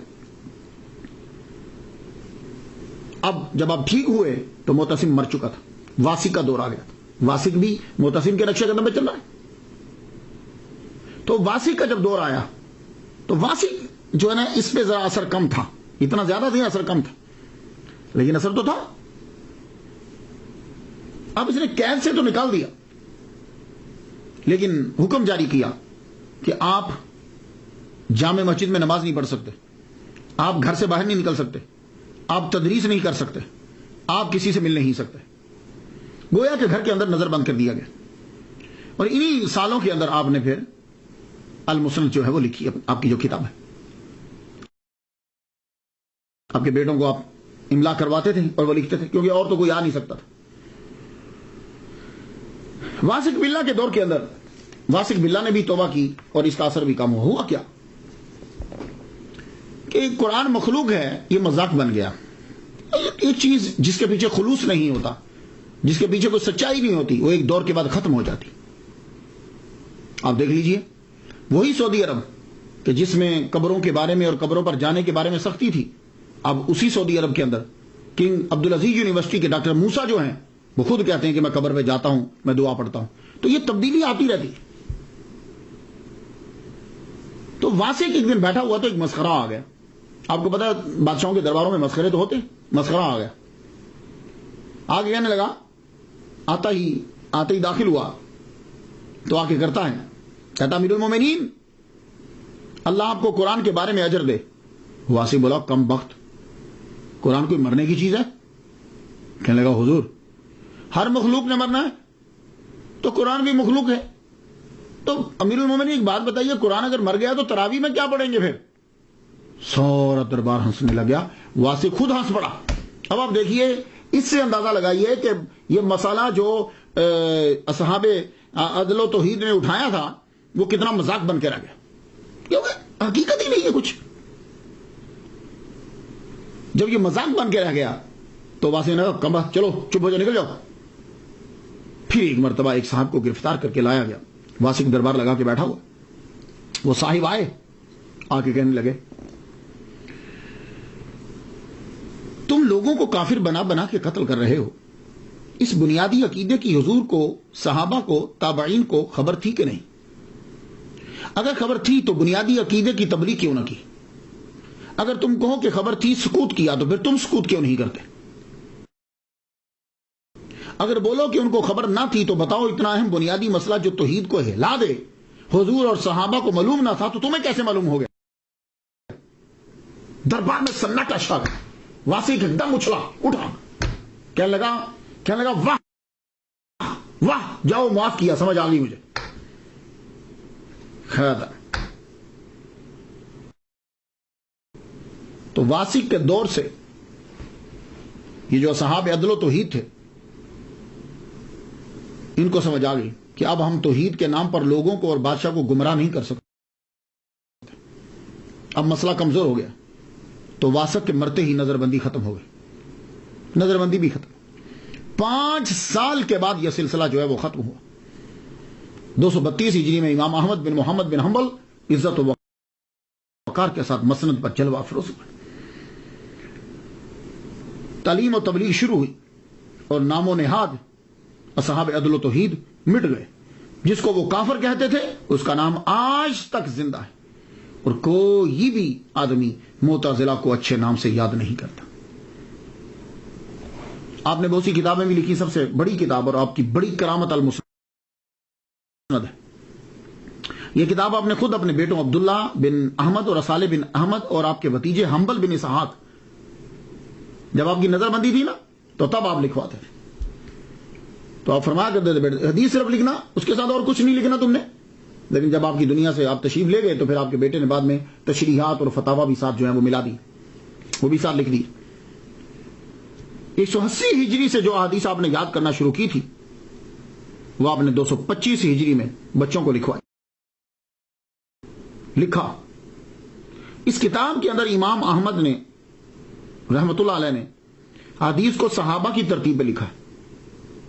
اب جب آپ ٹھیک ہوئے تو معتصم مر چکا تھا، واسق کا دور آ گیا تھا. واسق بھی معتصم کے نقشے قدم پہ چل رہا ہے. تو واسق کا جب دور آیا تو واسق جو ہے نا اس پہ ذرا اثر کم تھا، اتنا زیادہ نہیں، اثر کم تھا، لیکن اثر تو تھا. اب اس نے قید سے تو نکال دیا، لیکن حکم جاری کیا کہ آپ جامع مسجد میں نماز نہیں پڑھ سکتے، آپ گھر سے باہر نہیں نکل سکتے، آپ تدریس نہیں کر سکتے، آپ کسی سے مل نہیں سکتے. گویا کہ گھر کے اندر نظر بند کر دیا گیا. اور انہی سالوں کے اندر آپ نے پھر المسند جو ہے وہ لکھی، آپ کی جو کتاب ہے. آپ کے بیٹوں کو آپ املا کرواتے تھے اور وہ لکھتے تھے، کیونکہ اور تو کوئی آ نہیں سکتا تھا. واسق باللہ کے دور کے اندر واسق باللہ نے بھی توبہ کی اور اس کا اثر بھی کم ہوا. کیا کہ قرآن مخلوق ہے یہ مذاق بن گیا. ایک چیز جس کے پیچھے خلوص نہیں ہوتا، جس کے پیچھے کوئی سچائی نہیں ہوتی، وہ ایک دور کے بعد ختم ہو جاتی. آپ دیکھ لیجئے وہی سعودی عرب کہ جس میں قبروں کے بارے میں اور قبروں پر جانے کے بارے میں سختی تھی، اب اسی سعودی عرب کے اندر کنگ عبدالعزیز یونیورسٹی کے ڈاکٹر موسیٰ جو ہیں وہ خود کہتے ہیں کہ میں قبر پہ جاتا ہوں، میں دعا پڑھتا ہوں. تو یہ تبدیلی آتی رہتی. تو واسق ایک دن بیٹھا ہوا تو ایک مسخرہ آ گیا. آپ کو پتا ہے بادشاہوں کے درباروں میں مسخرے تو ہوتے ہیں. مسخرہ آ گیا، آگے کہنے لگا، آتے ہی داخل ہوا تو آ کے کرتا ہے، کہتا امیر المومنین اللہ آپ کو قرآن کے بارے میں اجر دے۔ واسی بولا کم بخت، قرآن کوئی مرنے کی چیز ہے؟ کہنے لگا حضور ہر مخلوق نے مرنا ہے تو قرآن بھی مخلوق ہے، تو امیر المومنین ایک بات بتائیے، قرآن اگر مر گیا تو تراویح میں کیا پڑھیں گے پھر؟ سورا دربار ہنسنے لگ گیا، واسی خود ہنس پڑا۔ اب آپ دیکھیے، اس سے اندازہ لگائیے کہ یہ مسئلہ جو اصحاب عدل و توحید نے اٹھایا تھا وہ کتنا مذاق بن کے رہ گیا، کیونکہ حقیقت ہی نہیں ہے کچھ۔ جب یہ مذاق بن کے رہ گیا تو واسی نے کہا کم بخت، چلو چپ ہو جاؤ، نکل جاؤ۔ پھر ایک مرتبہ ایک صاحب کو گرفتار کر کے لایا گیا، واسی کا دربار لگا کے بیٹھا ہوا، وہ صاحب آئے، آ کے کہنے لگے تم لوگوں کو کافر بنا بنا کے قتل کر رہے ہو، اس بنیادی عقیدے کی حضور کو، صحابہ کو، تابعین کو خبر تھی کہ نہیں؟ اگر خبر تھی تو بنیادی عقیدے کی تبلیغ کیوں نہ کی؟ اگر تم کہو کہ خبر تھی سکوت کیا تو پھر تم سکوت کیوں نہیں کرتے؟ اگر بولو کہ ان کو خبر نہ تھی تو بتاؤ اتنا اہم بنیادی مسئلہ جو توحید کو ہلا دے حضور اور صحابہ کو معلوم نہ تھا تو تمہیں کیسے معلوم ہو گیا؟ دربار میں سناٹا چھا گیا، واسی ایک دم اچھلا اٹھا، کہنے لگا واہ واہ، جاؤ معاف کیا، سمجھ آ گئی مجھے۔ خیر، تو واسق کے دور سے یہ جو اصحاب عدل و توحید تھے ان کو سمجھ آ گئی کہ اب ہم توحید کے نام پر لوگوں کو اور بادشاہ کو گمراہ نہیں کر سکتے، اب مسئلہ کمزور ہو گیا۔ تو واسق کے مرتے ہی نظر بندی ختم ہو گئی، نظر بندی بھی ختم۔ 5 سال کے بعد یہ سلسلہ جو ہے وہ ختم ہوا۔ 232 ہجری میں امام احمد بن محمد بن حنبل عزت و وقار کے ساتھ مسند پر جلوہ افروز ہوئے، تعلیم و تبلیغ شروع ہوئی، اور نام و نہاد اصحاب عدل و توحید مٹ گئے۔ جس کو وہ کافر کہتے تھے اس کا نام آج تک زندہ ہے، اور کوئی بھی آدمی معتزلہ کو اچھے نام سے یاد نہیں کرتا۔ آپ نے بہت سی کتابیں بھی لکھی، سب سے بڑی کتاب اور آپ کی بڑی کرامت المسند ہے۔ یہ کتاب آپ نے خود اپنے بیٹوں عبداللہ بن احمد اور صالح بن احمد اور آپ کے بھتیجے حنبل بن اسحاق، جب آپ کی نظر بندی تھی نا تو تب آپ لکھواتے تھے، تو آپ فرمایا کرتے تھے حدیث صرف لکھنا، اس کے ساتھ اور کچھ نہیں لکھنا تم نے۔ لیکن جب آپ کی دنیا سے آپ تشریف لے گئے تو پھر آپ کے بیٹے نے بعد میں تشریحات اور فتاوا بھی ساتھ جو ہیں وہ ملا دی، وہ بھی ساتھ لکھ دی۔ 180 ہجری سے جو احادیث آپ نے یاد کرنا شروع کی تھی وہ آپ نے 225 ہجری میں بچوں کو لکھا۔ اس کتاب کے اندر امام احمد نے رحمت اللہ علیہ نے حدیث کو صحابہ کی ترتیب پہ لکھا ہے،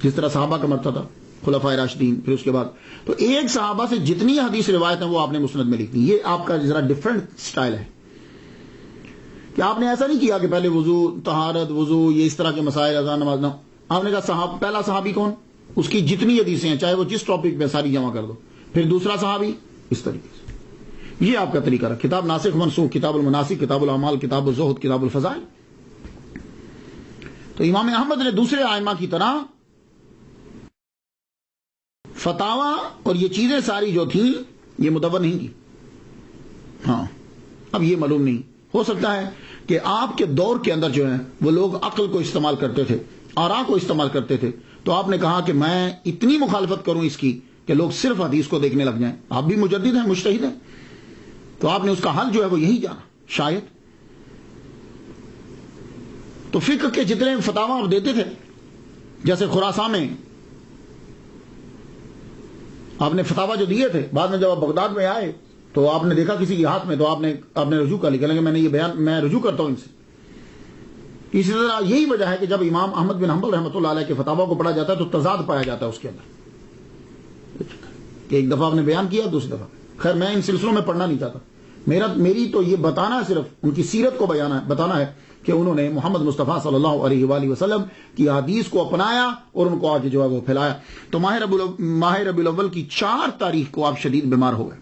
جس طرح صحابہ کا مرتبہ تھا، خلفائے راشدین، پھر اس کے بعد تو ایک صحابہ سے جتنی حدیث روایت ہیں وہ آپ نے مسند میں لکھ دی۔ یہ آپ کا ذرا ڈیفرنٹ سٹائل ہے کہ آپ نے ایسا نہیں کیا کہ پہلے وضو، طہارت، وضو، یہ اس طرح کے مسائل، اذان، نماز، نہ، آپ نے کہا پہلا صحابی کون، اس کی جتنی حدیثیں ہیں چاہے وہ جس ٹاپک پہ ساری جمع کر دو، پھر دوسرا صحابی، اس طریقے سے۔ یہ آپ کا طریقہ رہا، کتاب ناسخ منسوخ، کتاب المناسک، کتاب الاعمال، کتاب الزہد، کتاب الفضائل۔ تو امام احمد نے دوسرے ائمہ کی طرح فتاوا اور یہ چیزیں ساری جو تھیں یہ مدون نہیں کی۔ ہاں، اب یہ معلوم نہیں، ہو سکتا ہے کہ آپ کے دور کے اندر جو ہے وہ لوگ عقل کو استعمال کرتے تھے، آراء کو استعمال کرتے تھے، تو آپ نے کہا کہ میں اتنی مخالفت کروں اس کی کہ لوگ صرف حدیث کو دیکھنے لگ جائیں۔ آپ بھی مجدد ہیں، مجتہد ہیں، تو آپ نے اس کا حل جو ہے وہ یہی جانا شاید۔ تو فقہ کے جتنے فتاوا آپ دیتے تھے، جیسے خراسان میں آپ نے فتاوا جو دیے تھے، بعد میں جب آپ بغداد میں آئے تو آپ نے دیکھا کسی کے ہاتھ میں، تو آپ نے رجوع کر لیا کہ میں نے یہ بیان، میں رجوع کرتا ہوں ان سے۔ اسی طرح یہی وجہ ہے کہ جب امام احمد بن حنبل رحمۃ اللہ علیہ کے فتاوا کو پڑھا جاتا ہے تو تضاد پایا جاتا ہے اس کے اندر، کہ ایک دفعہ آپ نے بیان کیا، دوسری دفعہ۔ خیر، میں ان سلسلوں میں پڑھنا نہیں چاہتا، میری تو یہ بتانا ہے، صرف ان کی سیرت کو بتانا ہے کہ انہوں نے محمد مصطفیٰ صلی اللہ علیہ وآلہ وسلم کی حدیث کو اپنایا اور ان کو آج جو ہے وہ پھیلایا۔ تو ماہ ربیع الاول کی 4 تاریخ کو آپ شدید بیمار ہو گئے،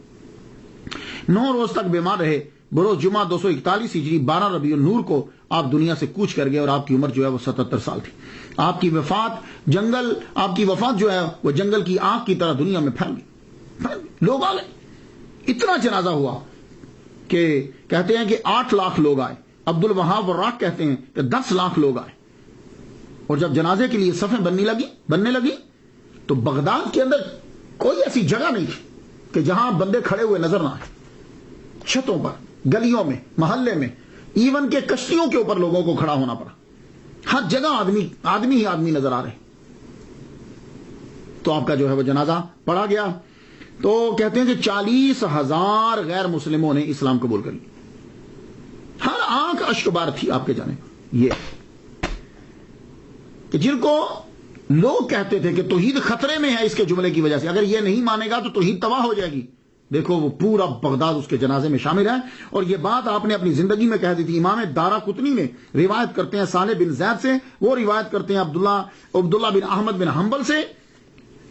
9 روز تک بیمار رہے۔ بروز جمعہ 241 ہجری 12 ربیع النور کو آپ دنیا سے کوچ کر گئے، اور آپ کی عمر جو ہے وہ 77 سال تھی۔ آپ کی وفات جو ہے وہ جنگل کی آگ کی طرح دنیا میں پھیل گئی، لوگ آ گئے، اتنا جنازہ ہوا کہ کہتے ہیں کہ 8 لاکھ لوگ آئے، عبد الوہاب وراق کہتے ہیں کہ 10 لاکھ لوگ آئے، اور جب جنازے کے لیے صفیں بننے لگی تو بغداد کے اندر کوئی ایسی جگہ نہیں تھی کہ جہاں بندے کھڑے ہوئے نظر نہ آئے، چھتوں پر، گلیوں میں، محلے میں، ایون کہ کشتیوں کے اوپر لوگوں کو کھڑا ہونا پڑا، ہر جگہ آدمی ہی آدمی نظر آ رہے۔ تو آپ کا جو ہے وہ جنازہ پڑھا گیا، تو کہتے ہیں کہ 40,000 غیر مسلموں نے اسلام قبول کر لی، ہر آنکھ اشک بار تھی آپ کے جانے پر۔ یہ کہ جن کو لوگ کہتے تھے کہ توحید خطرے میں ہے اس کے جملے کی وجہ سے، اگر یہ نہیں مانے گا تو توحید تباہ ہو جائے گی، دیکھو وہ پورا بغداد اس کے جنازے میں شامل ہے۔ اور یہ بات آپ نے اپنی زندگی میں کہہ دی تھی۔ امام دارقطنی میں روایت کرتے ہیں صالح بن زید سے، وہ روایت کرتے ہیں عبداللہ بن احمد بن حنبل سے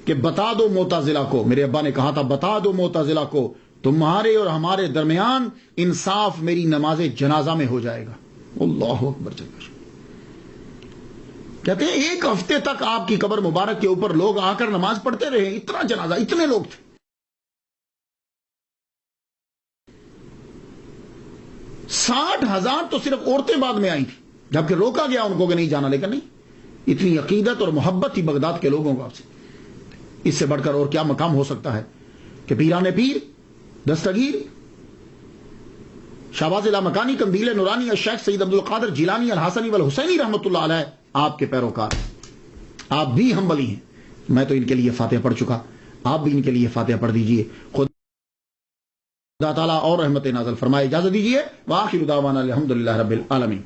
کہ بتا دو معتزلہ کو، میرے ابا نے کہا تھا بتا دو معتزلہ کو تمہارے اور ہمارے درمیان انصاف میری نماز جنازہ میں ہو جائے گا۔ اللہ اکبر جل۔ کہتے ہیں 1 ہفتے تک آپ کی قبر مبارک کے اوپر لوگ آ کر نماز پڑھتے رہے، اتنا جنازہ، اتنے لوگ تھے۔ 60,000 تو صرف عورتیں بعد میں آئی تھی، جبکہ روکا گیا ان کو کہ نہیں جانا، لیکن نہیں، اتنی عقیدت اور محبت تھی بغداد کے لوگوں کو آپ سے۔ اس سے بڑھ کر اور کیا مقام ہو سکتا ہے کہ پیران پیر، دستگیر، شہباز لامکانی، قندیل نورانی، الشیخ سید عبد القادر جیلانی الحسنی والحسینی رحمۃ اللہ علیہ آپ کے پیروکار، آپ بھی حنبلی ہیں۔ میں تو ان کے لیے فاتحہ پڑھ چکا، آپ بھی ان کے لیے فاتحہ پڑھ دیجئے۔ خدا تعالیٰ اور رحمت نازل فرمائے۔ اجازت دیجئے، وآخر دعوانا الحمدللہ رب العالمین۔